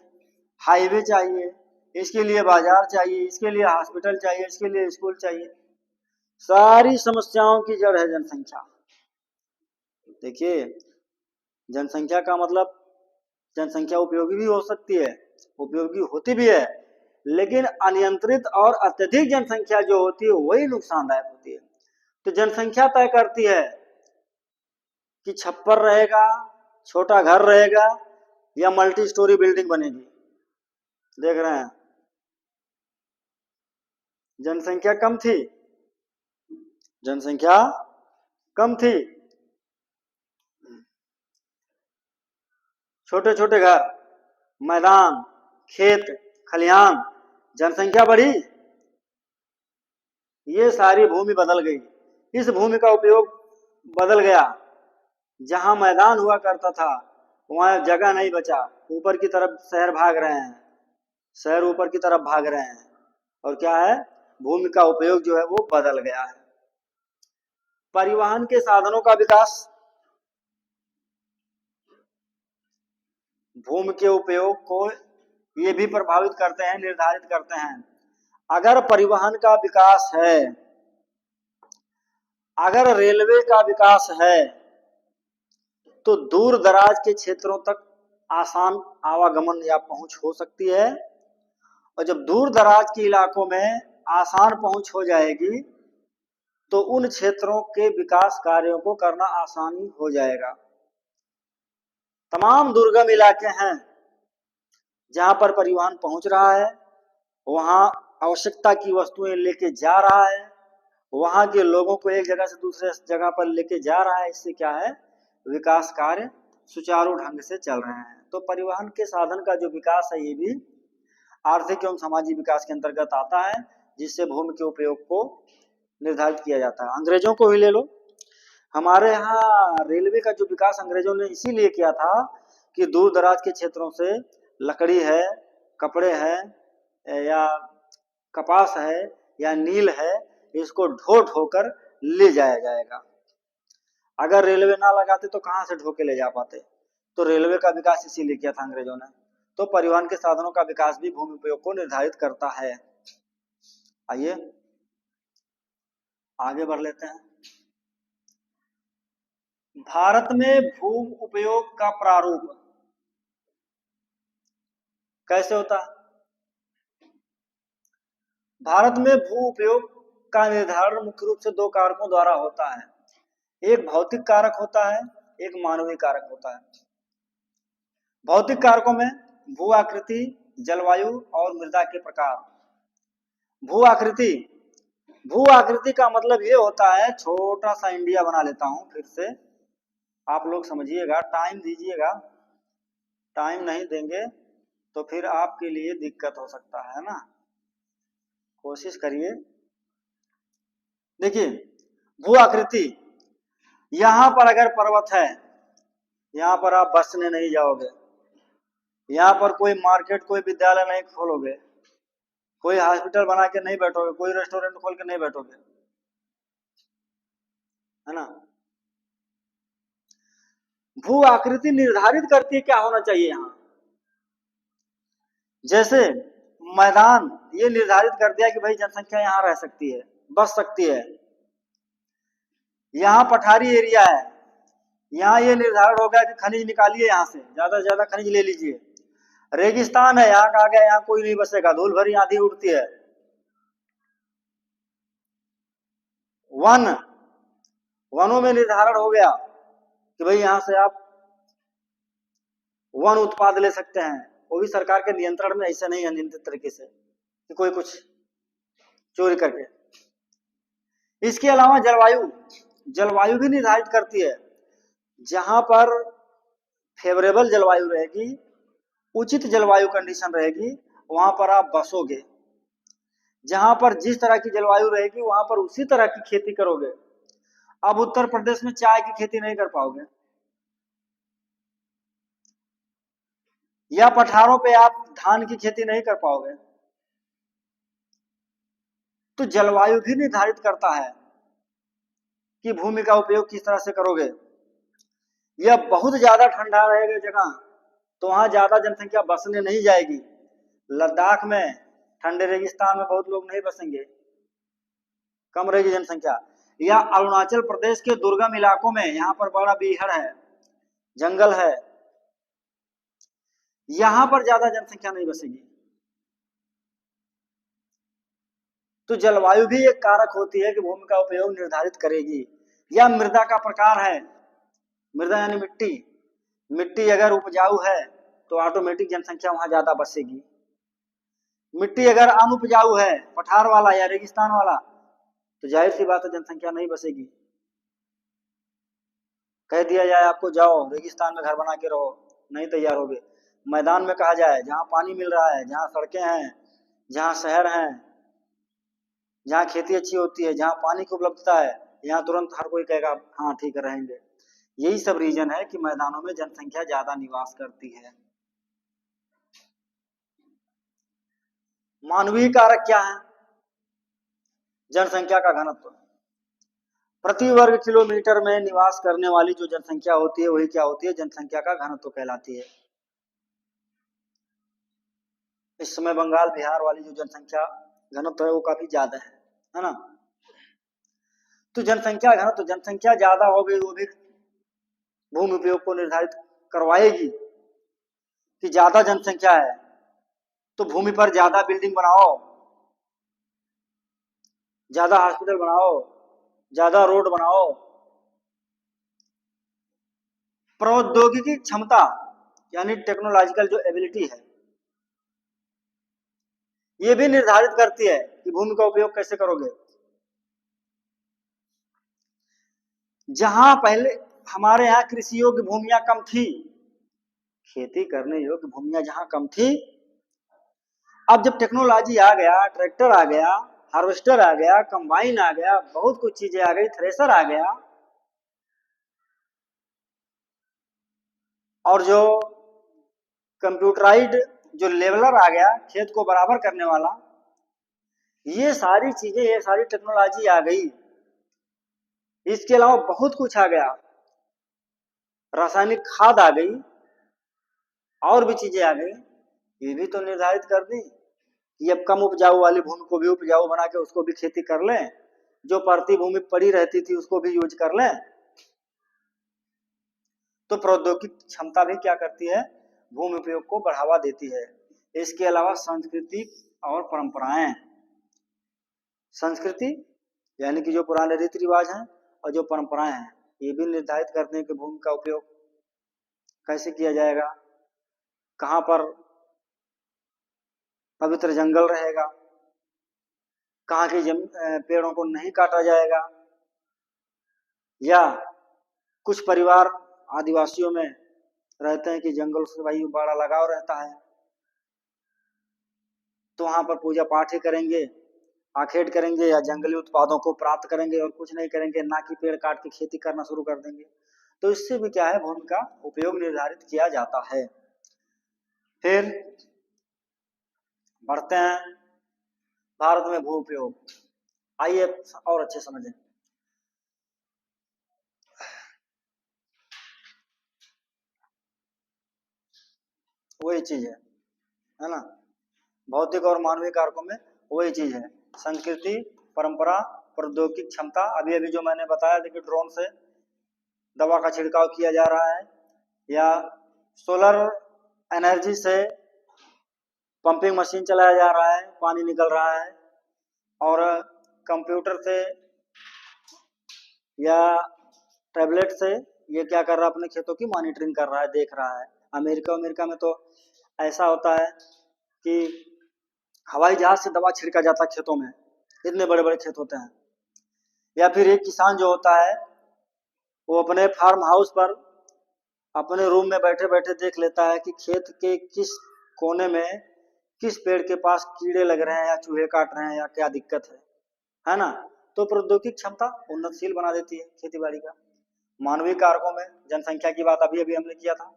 A: हाईवे चाहिए, इसके लिए बाजार चाहिए, इसके लिए हॉस्पिटल चाहिए, इसके लिए स्कूल चाहिए। सारी समस्याओं की जड़ है जनसंख्या। देखिए जनसंख्या का मतलब, जनसंख्या उपयोगी भी हो सकती है, उपयोगी होती भी है, लेकिन अनियंत्रित और अत्यधिक जनसंख्या जो होती है वही नुकसानदायक होती है। तो जनसंख्या तय करती है कि छप्पर रहेगा, छोटा घर रहेगा, या मल्टी स्टोरी बिल्डिंग बनेगी। देख रहे हैं जनसंख्या कम थी, जनसंख्या कम थी, छोटे छोटे घर, मैदान, खेत खलिहान, जनसंख्या बढ़ी, ये सारी भूमि बदल गई, इस भूमि का उपयोग बदल गया। जहां मैदान हुआ करता था वहां जगह नहीं बचा, ऊपर की तरफ शहर भाग रहे हैं, शहर ऊपर की तरफ भाग रहे हैं, और क्या है, भूमि का उपयोग जो है वो बदल गया है। परिवहन के साधनों का विकास भूमि के उपयोग को ये भी प्रभावित करते हैं, निर्धारित करते हैं। अगर परिवहन का विकास है, अगर रेलवे का विकास है, तो दूर दराज के क्षेत्रों तक आसान आवागमन या पहुंच हो सकती है। और जब दूर दराज के इलाकों में आसान पहुंच हो जाएगी तो उन क्षेत्रों के विकास कार्यों को करना आसानी हो जाएगा। तमाम दुर्गम इलाके हैं जहां पर परिवहन पहुंच रहा है, वहां आवश्यकता की वस्तुएं लेके जा रहा है, वहां के लोगों को एक जगह से दूसरे जगह पर लेके जा रहा है। इससे क्या है, विकास कार्य सुचारू ढंग से चल रहे हैं। तो परिवहन के साधन का जो विकास है ये भी आर्थिक एवं सामाजिक विकास के अंतर्गत आता है, जिससे भूमि के उपयोग को निर्धारित किया जाता है। अंग्रेजों को ही ले लो, हमारे यहाँ रेलवे का जो विकास अंग्रेजों ने इसीलिए किया था कि दूर दराज के क्षेत्रों से लकड़ी है, कपड़े हैं या कपास है या नील है, इसको ढो ढोकर ले जाया जाएगा। अगर रेलवे ना लगाते तो कहाँ से ढो के ले जा पाते। तो रेलवे का विकास इसीलिए किया था अंग्रेजों ने। तो परिवहन के साधनों का विकास भी भूमि उपयोग को निर्धारित करता है। आइए आगे बढ़ लेते हैं। भारत में भूमि उपयोग का प्रारूप कैसे होता है? भारत में भू उपयोग का निर्धारण मुख्य रूप से दो कारकों द्वारा होता है। एक भौतिक कारक होता है, एक मानवीय कारक होता है। भौतिक कारकों में भू आकृति, जलवायु और मृदा के प्रकार। भू आकृति, भू आकृति का मतलब ये होता है, छोटा सा इंडिया बना लेता हूं फिर से, आप लोग समझिएगा, टाइम दीजिएगा। टाइम नहीं देंगे तो फिर आपके लिए दिक्कत हो सकता है ना, कोशिश करिए। देखिए भू आकृति, यहां पर अगर पर्वत है, यहां पर आप बसने नहीं जाओगे, यहां पर कोई मार्केट, कोई विद्यालय नहीं खोलोगे, कोई हॉस्पिटल बना के नहीं बैठोगे, कोई रेस्टोरेंट खोल के नहीं बैठोगे, है ना। भू आकृति निर्धारित करती है क्या होना चाहिए यहां। जैसे मैदान ये निर्धारित कर दिया कि भाई जनसंख्या यहां रह सकती है, बस सकती है। यहाँ पठारी एरिया है, यहाँ ये निर्धारण हो गया कि खनिज निकालिए, यहाँ से ज्यादा खनिज ले लीजिए। रेगिस्तान है, यहाँ कहा गया यहाँ कोई नहीं बसेगा, धूल भरी आंधी उड़ती है। वन, वनों में निर्धारण हो गया कि भाई यहाँ से आप वन उत्पाद ले सकते हैं, वो भी सरकार के नियंत्रण में, ऐसा नहीं अनियंत्रित तरीके से कि कोई कुछ चोरी करके। इसके अलावा जलवायु, जलवायु भी निर्धारित करती है। जहां पर फेवरेबल जलवायु रहेगी, उचित जलवायु कंडीशन रहेगी, वहां पर आप बसोगे। जहां पर जिस तरह की जलवायु रहेगी वहां पर उसी तरह की खेती करोगे। अब उत्तर प्रदेश में चाय की खेती नहीं कर पाओगे, या पठारों पे आप धान की खेती नहीं कर पाओगे। तो जलवायु भी निर्धारित करता है कि भूमि का उपयोग किस तरह से करोगे। यह बहुत ज्यादा ठंडा रहेगा जगह, तो वहां ज्यादा जनसंख्या बसने नहीं जाएगी। लद्दाख में ठंडे रेगिस्तान में बहुत लोग नहीं बसेंगे, कम रहेगी जनसंख्या। या अरुणाचल प्रदेश के दुर्गम इलाकों में, यहाँ पर बड़ा बीहड़ है, जंगल है, यहां पर ज्यादा जनसंख्या नहीं बसेगी। तो जलवायु भी एक कारक होती है कि भूमि का उपयोग निर्धारित करेगी। या मृदा का प्रकार है, मृदा यानी मिट्टी, मिट्टी अगर उपजाऊ है तो ऑटोमेटिक जनसंख्या वहां ज्यादा बसेगी। मिट्टी अगर अनुपजाऊ है, पठार वाला या रेगिस्तान वाला, तो जाहिर सी बात है जनसंख्या नहीं बसेगी। कह दिया जाए आपको जाओ रेगिस्तान में घर बना के रहो, नहीं तैयार होगे। मैदान में कहा जाए जहां पानी मिल रहा है, जहां सड़कें हैं, जहां शहर हैं, जहां खेती अच्छी होती है, जहां पानी की उपलब्धता है, यहाँ तुरंत हर कोई कहेगा हाँ ठीक है रहेंगे। यही सब रीजन है कि मैदानों में जनसंख्या ज्यादा निवास करती है। मानवीय कारक क्या है? जनसंख्या का घनत्व, प्रति वर्ग किलोमीटर में निवास करने वाली जो जनसंख्या होती है वही क्या होती है, जनसंख्या का घनत्व कहलाती है। इस समय बंगाल बिहार वाली जो जनसंख्या घनत्व है वो काफी ज्यादा है ना। तो जनसंख्या घनत्व, जनसंख्या ज्यादा हो गई वो भी भूमि उपयोग को निर्धारित करवाएगी कि ज्यादा जनसंख्या है तो भूमि पर ज्यादा बिल्डिंग बनाओ, ज्यादा हॉस्पिटल बनाओ, ज्यादा रोड बनाओ। प्रौद्योगिकी क्षमता यानी टेक्नोलॉजिकल जो एबिलिटी है, ये भी निर्धारित करती है कि भूमि का उपयोग कैसे करोगे। जहां पहले हमारे यहाँ कृषि योग्य भूमियां कम थी, खेती करने योग्य भूमियां जहां कम थी, अब जब टेक्नोलॉजी आ गया, ट्रैक्टर आ गया, हार्वेस्टर आ गया, कंबाइन आ गया, बहुत कुछ चीजें आ गई, थ्रेसर आ गया, और जो कंप्यूटराइज्ड जो लेवलर आ गया खेत को बराबर करने वाला, ये सारी चीजें, ये सारी टेक्नोलॉजी आ गई। इसके अलावा बहुत कुछ आ गया, रासायनिक खाद आ गई, और भी चीजें आ गई। ये भी तो निर्धारित कर दी कि अब कम उपजाऊ वाली भूमि को भी उपजाऊ बना के उसको भी खेती कर लें, जो परती भूमि पड़ी रहती थी उसको भी यूज कर लें। तो प्रौद्योगिक क्षमता भी क्या करती है, भूमि उपयोग को बढ़ावा देती है। इसके अलावा संस्कृति और परंपराएं, संस्कृति यानी कि जो पुराने रीति रिवाज हैं और जो परंपराएं हैं, ये भी निर्धारित करते हैं कि भूमि का उपयोग कैसे किया जाएगा, कहां पर पवित्र जंगल रहेगा, कहां की पेड़ों को नहीं काटा जाएगा, या कुछ परिवार आदिवासियों में रहते हैं कि जंगल से भाई बड़ा लगाव रहता है, तो वहां पर पूजा पाठ ही करेंगे, आखेट करेंगे या जंगली उत्पादों को प्राप्त करेंगे और कुछ नहीं करेंगे, ना कि पेड़ काट के खेती करना शुरू कर देंगे। तो इससे भी क्या है, भूमि का उपयोग निर्धारित किया जाता है। फिर बढ़ते हैं भारत में भू उपयोग। आइए और अच्छे समझें। वही चीज है ना, भौतिक और मानवीय कारकों में वही चीज है, संस्कृति, परंपरा, प्रौद्योगिक क्षमता। अभी अभी जो मैंने बताया देखिए, ड्रोन से दवा का छिड़काव किया जा रहा है, या सोलर एनर्जी से पंपिंग मशीन चलाया जा रहा है, पानी निकल रहा है, और कंप्यूटर से या टैबलेट से ये क्या कर रहा है, अपने खेतों की मॉनिटरिंग कर रहा है, देख रहा है। अमेरिका में तो ऐसा होता है कि हवाई जहाज से दवा छिड़का जाता है खेतों में, इतने बड़े बड़े खेत होते हैं। या फिर एक किसान जो होता है वो अपने फार्म हाउस पर अपने रूम में बैठे बैठे देख लेता है कि खेत के किस कोने में किस पेड़ के पास कीड़े लग रहे हैं या चूहे काट रहे हैं या क्या दिक्कत है ना। तो प्रौद्योगिक क्षमता उन्नतशील बना देती है खेती बाड़ी का। मानवीय कारकों में जनसंख्या की बात अभी अभी हमने किया था,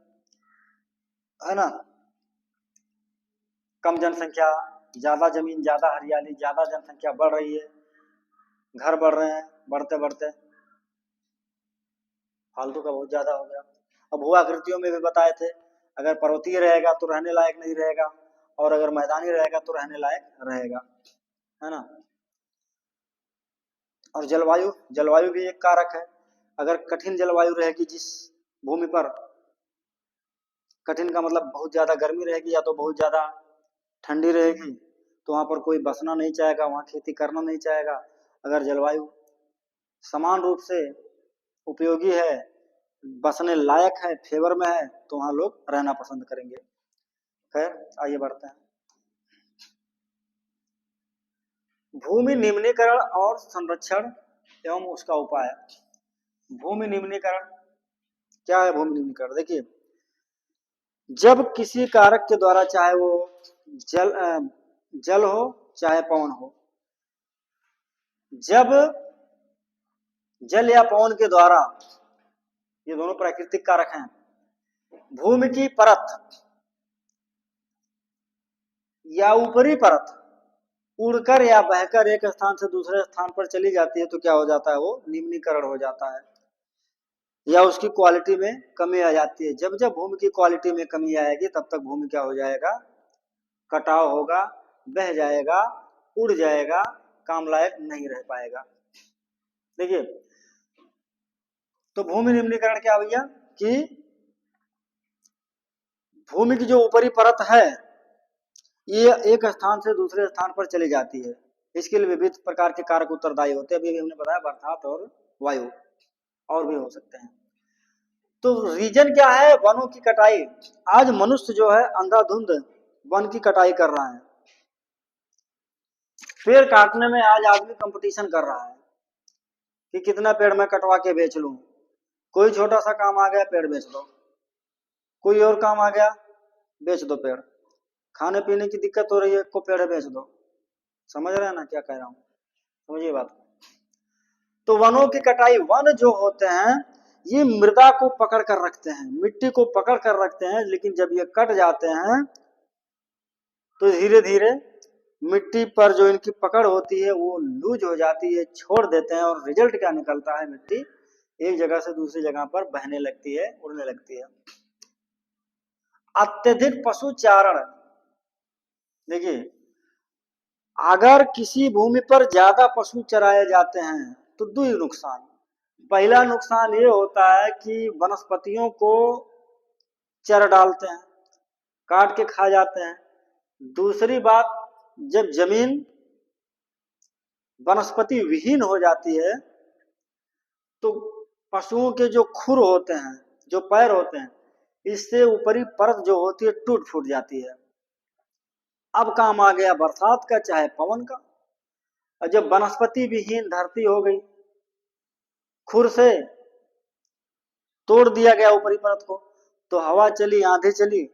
A: है ना। कम जनसंख्या, ज्यादा जमीन, ज्यादा हरियाली, ज्यादा जनसंख्या बढ़ रही है, घर बढ़ रहे हैं, बढ़ते बढ़ते फालतू का बहुत ज्यादा हो गया। अब भू आकृतियों में भी बताए थे, अगर पर्वतीय रहेगा तो रहने लायक नहीं रहेगा, और अगर मैदानी रहेगा तो रहने लायक रहेगा, है ना। और जलवायु, जलवायु भी एक कारक है। अगर कठिन जलवायु रहेगी जिस भूमि पर, कठिन का मतलब बहुत ज्यादा गर्मी रहेगी या तो बहुत ज्यादा ठंडी रहेगी, तो वहां पर कोई बसना नहीं चाहेगा, वहां खेती करना नहीं चाहेगा। अगर जलवायु समान रूप से उपयोगी है, बसने लायक है, फेवर में है, तो वहां लोग रहना पसंद करेंगे। खैर आइए बढ़ते हैं। भूमि निम्नीकरण और संरक्षण एवं उसका उपाय। भूमि निम्नीकरण क्या है? भूमि निम्नीकरण देखिए, जब किसी कारक के द्वारा, चाहे वो जल जल हो चाहे पवन हो, जब जल या पवन के द्वारा, ये दोनों प्राकृतिक कारक हैं, भूमि की परत या ऊपरी परत उड़कर या बहकर एक स्थान से दूसरे स्थान पर चली जाती है, तो क्या हो जाता है? वो निम्नीकरण हो जाता है, या उसकी क्वालिटी में कमी आ जाती है। जब जब भूमि की क्वालिटी में कमी आएगी, तब तक भूमि क्या हो जाएगा? कटाव होगा, बह जाएगा, उड़ जाएगा, काम लायक नहीं रह पाएगा। देखिए, तो भूमि निम्नीकरण क्या भैया? कि भूमि की जो ऊपरी परत है ये एक स्थान से दूसरे स्थान पर चली जाती है। इसके लिए विविध प्रकार के कारक उत्तरदायी होते हैं, अभी हमने बताया बरसात और वायु, और भी हो सकते हैं। तो रीजन क्या है? वनों की कटाई। आज मनुष्य जो है अंधाधुंध वन की कटाई कर रहा है। पेड़ काटने में आज आदमी कंपटीशन कर रहा है कि कितना पेड़ मैं कटवा के बेच लूं। कोई छोटा सा काम आ गया, पेड़ बेच दो। कोई और काम आ गया, बेच दो पेड़। खाने पीने की दिक्कत हो रही है, को पेड़ बेच दो। समझ रहे हैं ना क्या कह रहा हूं? समझिए बात। तो वनों की कटाई, वन जो होते हैं ये मृदा को पकड़ कर रखते हैं, मिट्टी को पकड़ कर रखते हैं, लेकिन जब ये कट जाते हैं तो धीरे धीरे मिट्टी पर जो इनकी पकड़ होती है वो लूज हो जाती है, छोड़ देते हैं, और रिजल्ट क्या निकलता है? मिट्टी एक जगह से दूसरी जगह पर बहने लगती है, उड़ने लगती है। अत्यधिक पशु चारण। देखिए, अगर किसी भूमि पर ज्यादा पशु चराए जाते हैं तो दो ही नुकसान। पहला नुकसान ये होता है कि वनस्पतियों को चर डालते हैं, काट के खा जाते हैं। दूसरी बात, जब जमीन वनस्पति विहीन हो जाती है तो पशुओं के जो खुर होते हैं, जो पैर होते हैं, इससे ऊपरी परत जो होती है टूट फूट जाती है। अब काम आ गया बरसात का चाहे पवन का। और जब वनस्पति विहीन धरती हो गई, खुर से तोड़ दिया गया ऊपरी परत को, तो हवा चली, आंधी चली,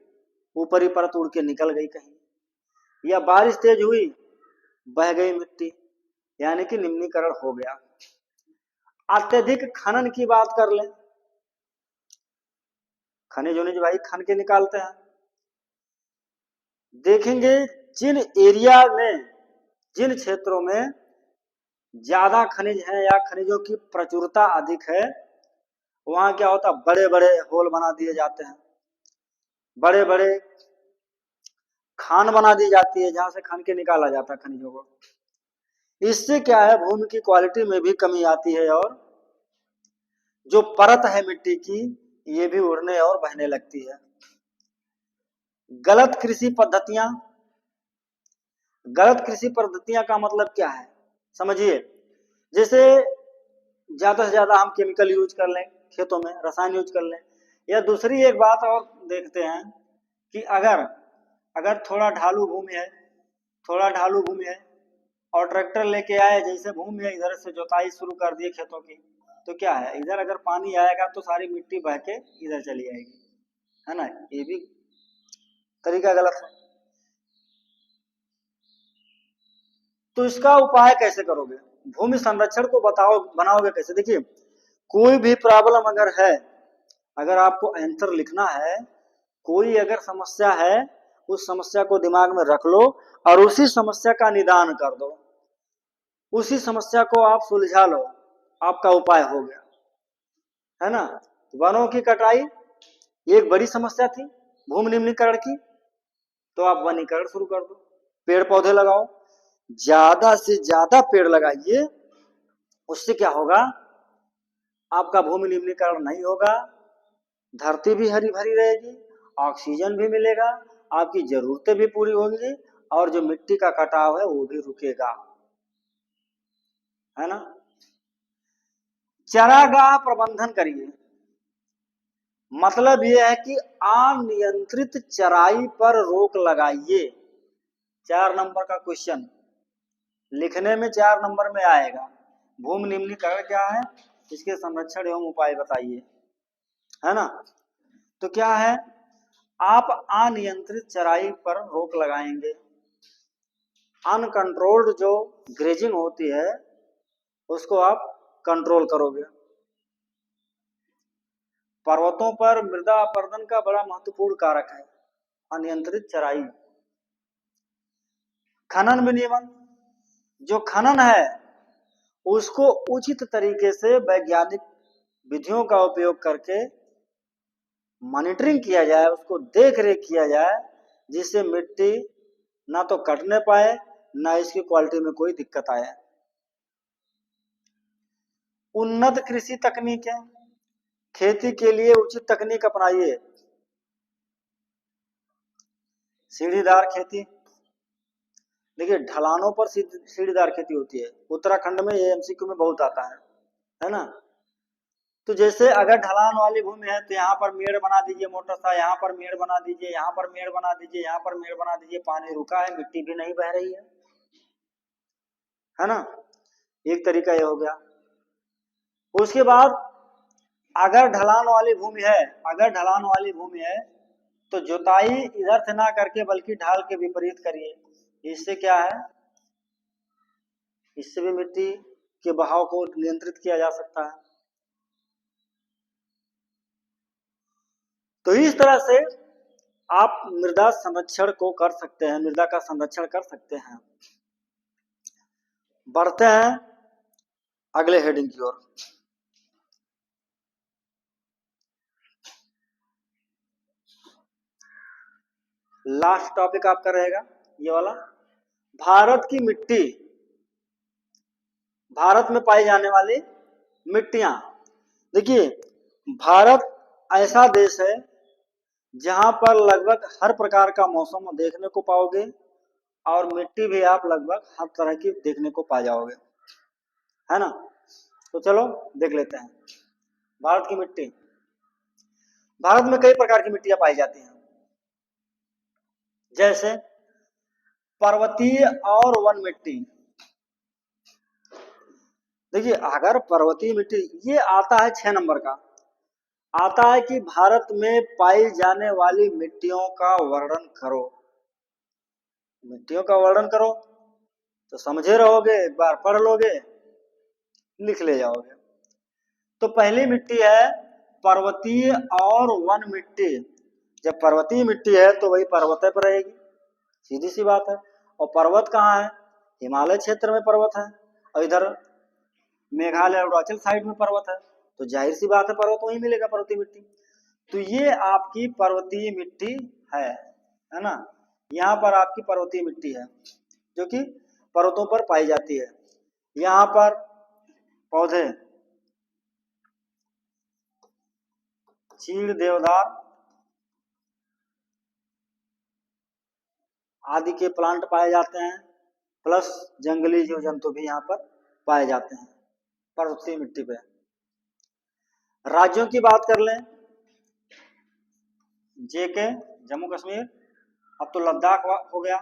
A: ऊपरी परत उड़ के निकल गई कहीं, या बारिश तेज हुई, बह गई मिट्टी, यानी कि निम्नीकरण हो गया। अत्यधिक खनन की बात कर लें, खनिज वनिज भाई खन के निकालते हैं। देखेंगे जिन एरिया में, जिन क्षेत्रों में ज्यादा खनिज है या खनिजों की प्रचुरता अधिक है, वहां क्या होता है? बड़े बड़े होल बना दिए जाते हैं, बड़े बड़े खान बना दी जाती है जहां से खन के निकाला जाता है खनिजों को। इससे क्या है? भूमि की क्वालिटी में भी कमी आती है, और जो परत है मिट्टी की ये भी उड़ने और बहने लगती है। गलत कृषि पद्धतियां। गलत कृषि पद्धतियां का मतलब क्या है? समझिए, जैसे ज्यादा से ज्यादा हम केमिकल यूज कर लें खेतों में, रसायन यूज कर लें, या दूसरी एक बात और देखते हैं कि अगर अगर थोड़ा ढालू भूमि है, थोड़ा ढालू भूमि है और ट्रैक्टर लेके आए, जैसे भूमि है इधर से जोताई शुरू कर दिए खेतों की, तो क्या है? इधर अगर पानी आएगा तो सारी मिट्टी बह के इधर चली आएगी, है ना? ये भी तरीका गलत है। तो इसका उपाय कैसे करोगे? भूमि संरक्षण को बनाओगे कैसे? देखिए, कोई भी प्रॉब्लम अगर है, अगर आपको आंसर लिखना है, कोई अगर समस्या है, उस समस्या को दिमाग में रख लो और उसी समस्या का निदान कर दो, उसी समस्या को आप सुलझा लो, आपका उपाय हो गया, है ना? वनों की कटाई एक बड़ी समस्या थी भूमि निम्नीकरण की, तो आप वनीकरण शुरू कर दो, पेड़ पौधे लगाओ, ज्यादा से ज्यादा पेड़ लगाइए। उससे क्या होगा? आपका भूमि निम्नीकरण नहीं होगा, धरती भी हरी भरी रहेगी, ऑक्सीजन भी मिलेगा, आपकी जरूरतें भी पूरी होंगी, और जो मिट्टी का कटाव है वो भी रुकेगा, है ना? चारागाह प्रबंधन करिए। मतलब यह है कि अनियंत्रित चराई पर रोक लगाइए। 4 नंबर का क्वेश्चन लिखने में 4 नंबर में आएगा। भूमि निम्नीकरण क्या है, इसके संरक्षण एवं उपाय बताइए, है ना? तो क्या है? आप अनियंत्रित चराई पर रोक लगाएंगे, अनकंट्रोल्ड जो ग्रेजिंग होती है उसको आप कंट्रोल करोगे। पर्वतों पर मृदा अपरदन का बड़ा महत्वपूर्ण कारक है अनियंत्रित चराई। खनन विनियमन, जो खनन है उसको उचित तरीके से वैज्ञानिक विधियों का उपयोग करके मॉनिटरिंग किया जाए, उसको देख रेख किया जाए, जिससे मिट्टी ना तो कटने पाए, ना इसकी क्वालिटी में कोई दिक्कत आए। उन्नत कृषि तकनीकें, खेती के लिए उचित तकनीक अपनाइए। सीढ़ीदार खेती, देखिए ढलानों पर सीढ़ीदार खेती होती है। उत्तराखंड में ये एमसीक्यू में बहुत आता है ना। तो जैसे अगर ढलान वाली भूमि है तो यहाँ पर मेड़ बना दीजिए मोटा सा, यहाँ पर मेड़ बना दीजिए, यहाँ पर मेड़ बना दीजिए, यहाँ पर मेड़ बना दीजिए, पानी रुका है, मिट्टी भी नहीं बह रही है ना। एक तरीका ये हो गया। उसके बाद अगर ढलान वाली भूमि है, अगर ढलान वाली भूमि है तो जुताई इधर से ना करके बल्कि ढाल के विपरीत करिए। इससे क्या है, इससे भी मिट्टी के बहाव को नियंत्रित किया जा सकता है। तो इस तरह से आप मृदा संरक्षण को कर सकते हैं, मृदा का संरक्षण कर सकते हैं। बढ़ते हैं अगले हेडिंग की ओर। लास्ट टॉपिक आपका रहेगा ये वाला, भारत की मिट्टी, भारत में पाई जाने वाली मिट्टियां। देखिए भारत ऐसा देश है जहां पर लगभग हर प्रकार का मौसम देखने को पाओगे और मिट्टी भी आप लगभग हर तरह की देखने को पा जाओगे, है ना। तो चलो देख लेते हैं भारत की मिट्टी। भारत में कई प्रकार की मिट्टियां पाई जाती हैं, जैसे पर्वतीय और वन मिट्टी। देखिए अगर पर्वतीय मिट्टी, ये आता है 6 नंबर का, आता है कि भारत में पाई जाने वाली मिट्टियों का वर्णन करो। मिट्टियों का वर्णन करो तो समझे रहोगे, एक बार पढ़ लोगे लिख ले जाओगे। तो पहली मिट्टी है पर्वतीय और वन मिट्टी। जब पर्वतीय मिट्टी है तो वही पर्वत पर रहेगी, सीधी सी बात है। और पर्वत कहाँ है, हिमालय क्षेत्र में पर्वत है, और इधर मेघालय अरुणाचल साइड में पर्वत है, तो जाहिर सी बात है पर्वत वहीं मिलेगा, पर्वतीय मिट्टी। तो ये आपकी पर्वतीय मिट्टी है ना। यहाँ पर आपकी पर्वतीय मिट्टी है जो कि पर्वतों पर पाई जाती है। यहाँ पर पौधे चीड़, देवदार आदि के प्लांट पाए जाते हैं, प्लस जंगली जीव जंतु भी यहाँ पर पाए जाते हैं पर्वतीय मिट्टी पे। राज्यों की बात कर लें, जेके जम्मू कश्मीर, अब तो लद्दाख हो गया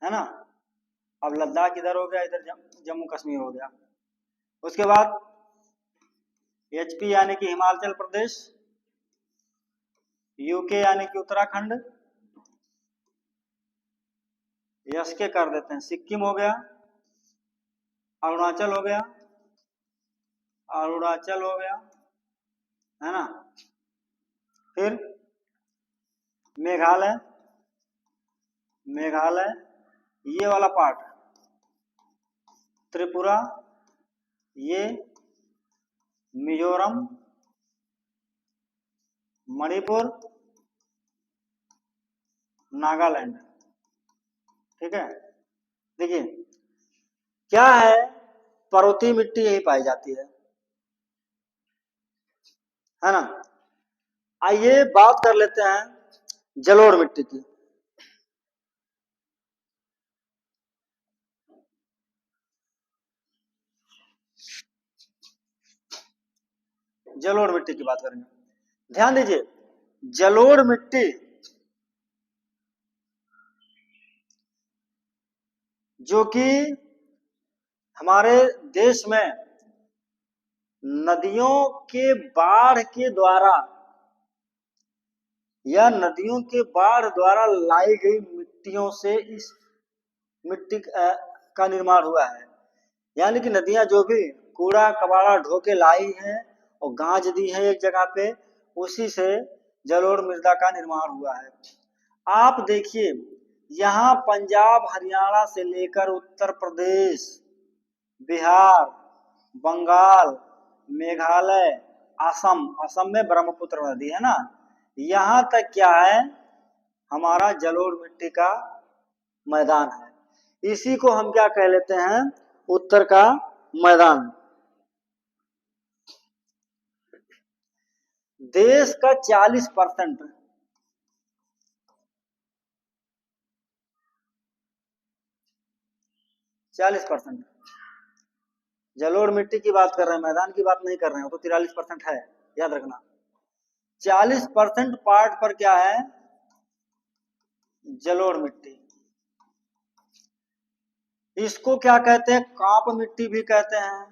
A: है ना, अब लद्दाख इधर हो गया, इधर जम्मू कश्मीर हो गया। उसके बाद एचपी यानी कि हिमाचल प्रदेश, यूके यानी कि उत्तराखंड, एसके कर देते हैं, सिक्किम हो गया, अरुणाचल हो गया, अरुणाचल हो गया, है ना। फिर मेघालय, मेघालय ये वाला पार्ट, त्रिपुरा, ये मिजोरम, मणिपुर, नागालैंड, ठीक है। देखिए क्या है, पर्वतीय मिट्टी यही पाई जाती है ना। आइए बात कर लेते हैं जलोढ़ मिट्टी की। जलोढ़ मिट्टी की बात करेंगे, ध्यान दीजिए जलोढ़ मिट्टी जो कि हमारे देश में नदियों के बाढ़ के द्वारा या नदियों के बाढ़ द्वारा लाई गई मिट्टियों से इस मिट्टी का निर्माण हुआ है। यानी कि नदियां जो भी कूड़ा कबाड़ा ढो के लाई है और गांज दी है एक जगह पे, उसी से जलोढ़ मृदा का निर्माण हुआ है। आप देखिए यहाँ पंजाब हरियाणा से लेकर उत्तर प्रदेश, बिहार, बंगाल, मेघालय, असम, असम में ब्रह्मपुत्र नदी है ना, यहाँ तक क्या है हमारा जलोढ़ मिट्टी का मैदान है। इसी को हम क्या कह लेते हैं, उत्तर का मैदान। देश का 40%, 40%। जलोढ़ मिट्टी की बात कर रहे हैं, मैदान की बात नहीं कर रहे हैं, तो 43% है, याद रखना। 40% पार्ट पर क्या है, जलोढ़ मिट्टी। इसको क्या कहते हैं, कांप मिट्टी भी कहते हैं,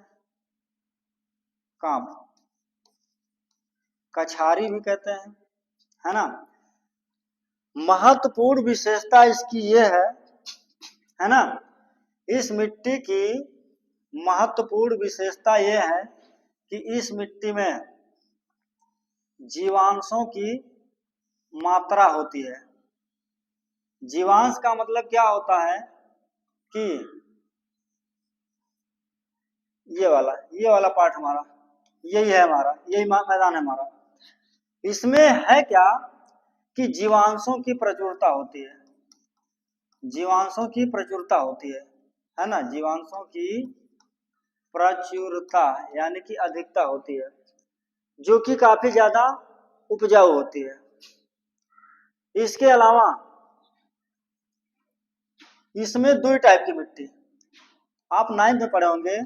A: कांप, कछारी भी कहते हैं, है ना। महत्वपूर्ण विशेषता इसकी ये है ना, इस मिट्टी की महत्वपूर्ण विशेषता ये है कि इस मिट्टी में जीवांशों की मात्रा होती है। जीवांश का मतलब क्या होता है कि ये वाला पार्ट हमारा, यही है हमारा, यही मैदान है हमारा। इसमें है क्या कि जीवांशों की प्रचुरता होती है, जीवांशों की प्रचुरता होती है ना, जीवांशों की प्रचुरता यानी कि अधिकता होती है, जो कि काफी ज्यादा उपजाऊ होती है। इसके अलावा इसमें दो टाइप की मिट्टी, आप 9th में पढ़े होंगे,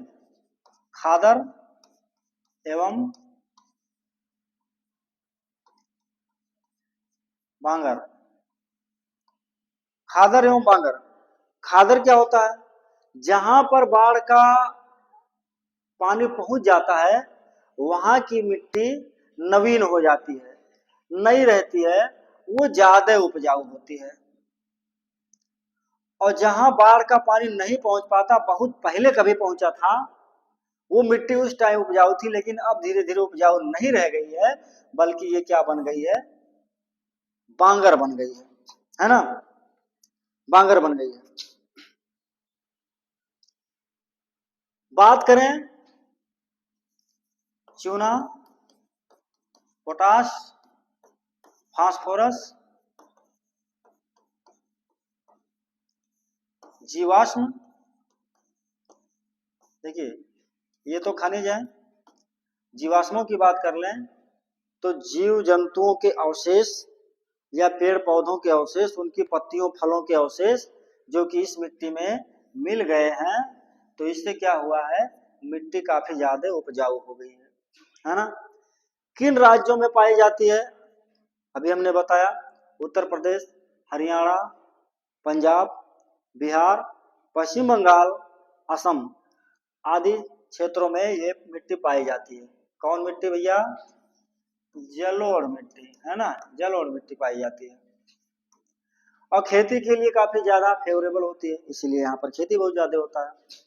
A: खादर एवं बांगर। खादर एवं बांगर। खादर क्या होता है, जहां पर बाढ़ का पानी पहुंच जाता है वहां की मिट्टी नवीन हो जाती है, नई रहती है, वो ज्यादा उपजाऊ होती है। और जहां बाढ़ का पानी नहीं पहुंच पाता, बहुत पहले कभी पहुंचा था, वो मिट्टी उस टाइम उपजाऊ थी, लेकिन अब धीरे धीरे उपजाऊ नहीं रह गई है, बल्कि ये क्या बन गई है, बांगर बन गई है ना, बांगर बन गई है। बात करें चूना, पोटाश, फास्फोरस, जीवाश्म, देखिए ये तो खनिज है। जीवाश्मों की बात कर लें तो जीव जंतुओं के अवशेष या पेड़ पौधों के अवशेष, उनकी पत्तियों फलों के अवशेष जो कि इस मिट्टी में मिल गए हैं, तो इससे क्या हुआ है, मिट्टी काफी ज्यादा उपजाऊ हो गई है ना। किन राज्यों में पाई जाती है, अभी हमने बताया, उत्तर प्रदेश, हरियाणा, पंजाब, बिहार, पश्चिम बंगाल, असम आदि क्षेत्रों में ये मिट्टी पाई जाती है। कौन मिट्टी भैया, जलोढ़ मिट्टी, है ना, जलोढ़ मिट्टी पाई जाती है। और खेती के लिए काफी ज्यादा फेवरेबल होती है, इसलिए यहाँ पर खेती बहुत ज्यादा होता है।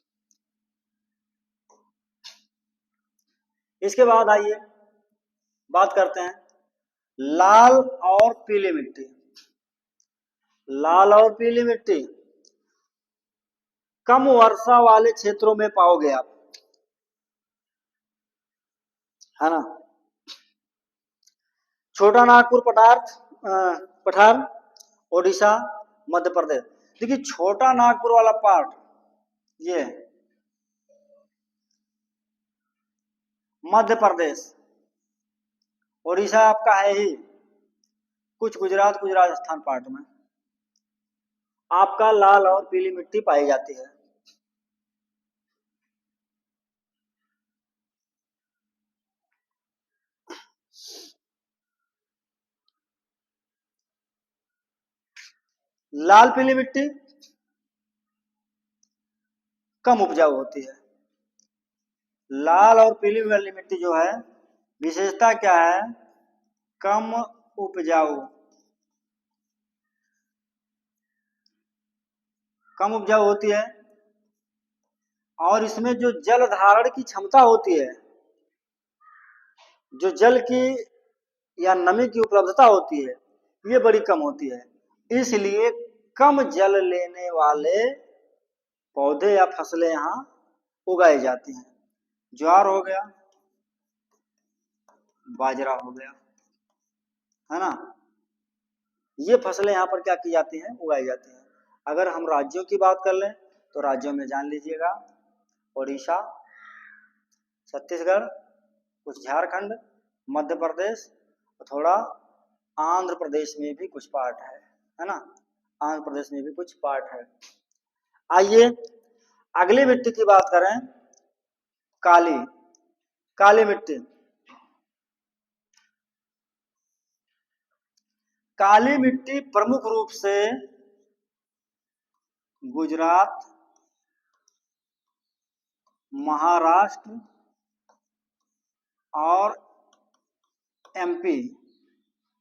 A: इसके बाद आइए बात करते हैं लाल और पीली मिट्टी। लाल और पीली मिट्टी कम वर्षा वाले क्षेत्रों में पाओगे आप, है ना। छोटा नागपुर पठार, ओडिशा, मध्य प्रदेश। देखिए छोटा नागपुर वाला पार्ट ये मध्य प्रदेश, ओडिशा आपका है ही, कुछ गुजरात राजस्थान पार्ट में आपका लाल और पीली मिट्टी पाई जाती है। लाल पीली मिट्टी कम उपजाऊ होती है। लाल और पीली वाली मिट्टी जो है, विशेषता क्या है, कम उपजाऊ, कम उपजाऊ होती है। और इसमें जो जल धारण की क्षमता होती है, जो जल की या नमी की उपलब्धता होती है, ये बड़ी कम होती है। इसलिए कम जल लेने वाले पौधे या फसलें यहाँ उगाई जाती हैं। ज्वार हो गया, बाजरा हो गया, है ना, ये फसलें यहाँ पर क्या की जाती हैं, उगाई जाती हैं। अगर हम राज्यों की बात कर लें तो राज्यों में जान लीजिएगा, उड़ीसा, छत्तीसगढ़, कुछ झारखंड, मध्य प्रदेश थोड़ा आंध्र प्रदेश में भी कुछ पार्ट है ना, आंध्र प्रदेश में भी कुछ पार्ट है। आइए अगली मिट्टी की बात करें, काली। काली मिट्टी, काली मिट्टी प्रमुख रूप से गुजरात, महाराष्ट्र और एमपी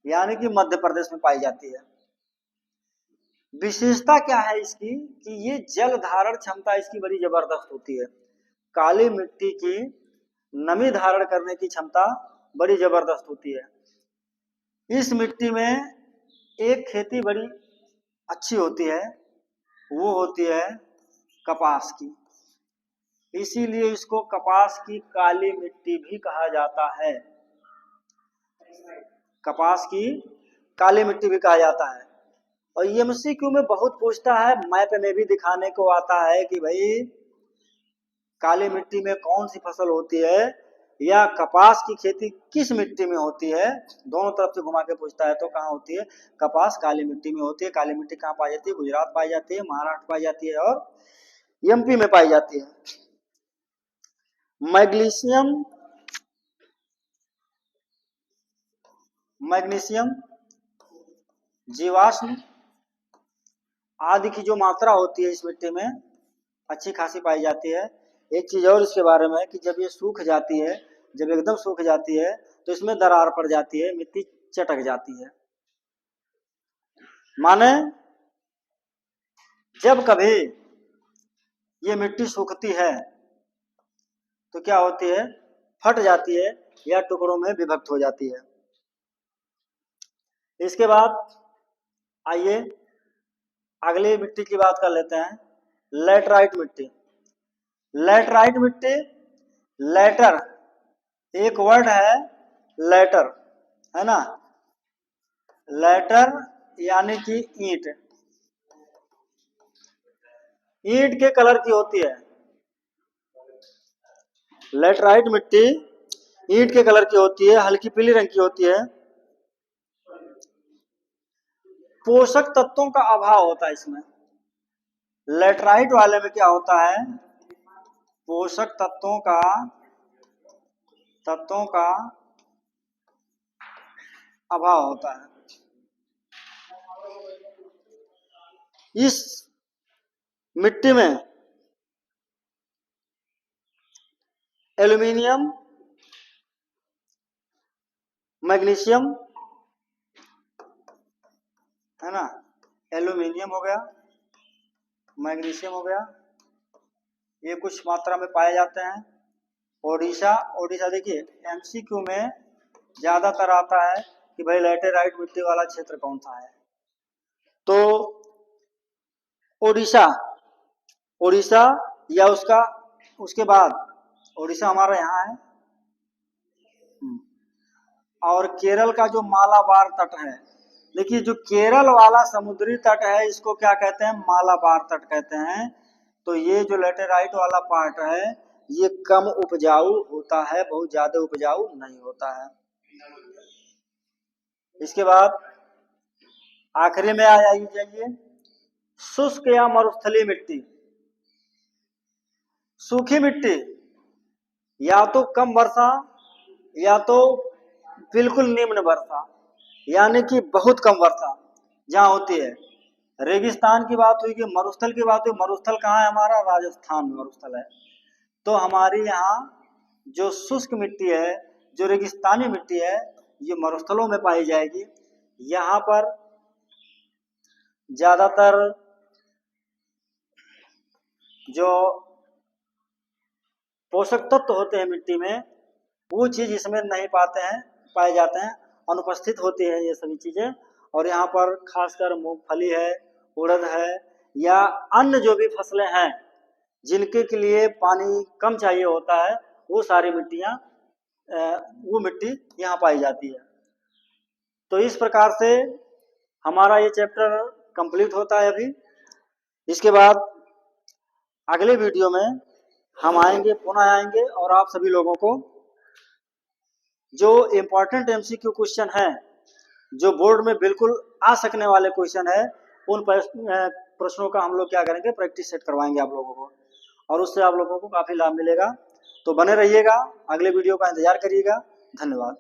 A: यानी कि मध्य प्रदेश में पाई जाती है। विशेषता क्या है इसकी कि ये जल धारण क्षमता इसकी बड़ी जबरदस्त होती है। काली मिट्टी की नमी धारण करने की क्षमता बड़ी जबरदस्त होती है। इस मिट्टी में एक खेती बड़ी अच्छी होती है, वो होती है कपास की। इसीलिए इसको कपास की काली मिट्टी भी कहा जाता है। कपास की काली मिट्टी भी कहा जाता है। और एमसीक्यू में बहुत पूछता है, मैप में भी दिखाने को आता है कि भाई काली मिट्टी में कौन सी फसल होती है या कपास की खेती किस मिट्टी में होती है, दोनों तरफ से घुमा के पूछता है। तो कहाँ होती है? कपास काली मिट्टी में होती है। काली मिट्टी कहाँ पाई जाती है? गुजरात पाई जाती है, महाराष्ट्र पाई जाती है और एमपी में पाई जाती है। मैग्नीशियम, मैग्नीशियम, जीवाश्म आदि की जो मात्रा होती है इस मिट्टी में अच्छी खासी पाई जाती है। एक चीज और इसके बारे में कि जब ये सूख जाती है, जब एकदम सूख जाती है तो इसमें दरार पड़ जाती है, मिट्टी चटक जाती है। माने जब कभी ये मिट्टी सूखती है तो क्या होती है? फट जाती है या टुकड़ों में विभक्त हो जाती है। इसके बाद आइए अगली मिट्टी की बात कर लेते हैं, लैटराइट मिट्टी। लैटराइट मिट्टी, लैटर एक वर्ड है, लैटर है ना, लैटर यानी कि ईंट, ईंट के कलर की होती है। लैटराइट मिट्टी ईंट के कलर की होती है, हल्की पीली रंग की होती है। पोषक तत्वों का अभाव होता है इसमें। लैटराइट वाले में क्या होता है? पोषक तत्वों का अभाव होता है। इस मिट्टी में एल्यूमिनियम, मैग्नीशियम है ना, एल्यूमिनियम हो गया, मैग्नीशियम हो गया, ये कुछ मात्रा में पाए जाते हैं। ओडिशा, ओडिशा देखिए एमसीक्यू में ज्यादातर आता है कि भाई लैटेराइट मिट्टी वाला क्षेत्र कौन सा है। तो ओडिशा, ओडिशा या उसके बाद ओडिशा हमारा यहाँ है। और केरल का जो मालाबार तट है, देखिए जो केरल वाला समुद्री तट है इसको क्या कहते हैं? मालाबार तट कहते हैं। तो ये जो लैटेराइट वाला पार्ट है ये कम उपजाऊ होता है, बहुत ज्यादा उपजाऊ नहीं होता है। इसके बाद आखिरी में आ जाइए शुष्क या मरुस्थलीय मिट्टी। सूखी मिट्टी या तो कम वर्षा या तो बिल्कुल निम्न वर्षा यानी कि बहुत कम वर्षा जहाँ होती है। रेगिस्तान की बात हुई कि मरुस्थल की बात हुई, मरुस्थल कहाँ है? हमारा राजस्थान में मरुस्थल है। तो हमारी यहाँ जो शुष्क मिट्टी है, जो रेगिस्तानी मिट्टी है, ये मरुस्थलों में पाई जाएगी। यहाँ पर ज्यादातर जो पोषक तत्व होते हैं मिट्टी में वो चीज इसमें नहीं पाए जाते हैं, अनुपस्थित होती है ये सभी चीजें। और यहाँ पर खासकर मूंगफली है, उड़द है या अन्य जो भी फसलें हैं जिनके के लिए पानी कम चाहिए होता है, वो सारी मिट्टियाँ वो मिट्टी यहाँ पाई जाती है। तो इस प्रकार से हमारा ये चैप्टर कंप्लीट होता है अभी। इसके बाद अगले वीडियो में हम आएंगे, पुनः आएंगे और आप सभी लोगों को जो इम्पोर्टेंट एमसीक्यू क्वेश्चन है, जो बोर्ड में बिल्कुल आ सकने वाले क्वेश्चन है, उन प्रश्नों का हम लोग क्या करेंगे, प्रैक्टिस सेट करवाएंगे आप लोगों को, और उससे आप लोगों को काफी लाभ मिलेगा। तो बने रहिएगा, अगले वीडियो का इंतजार करिएगा। धन्यवाद।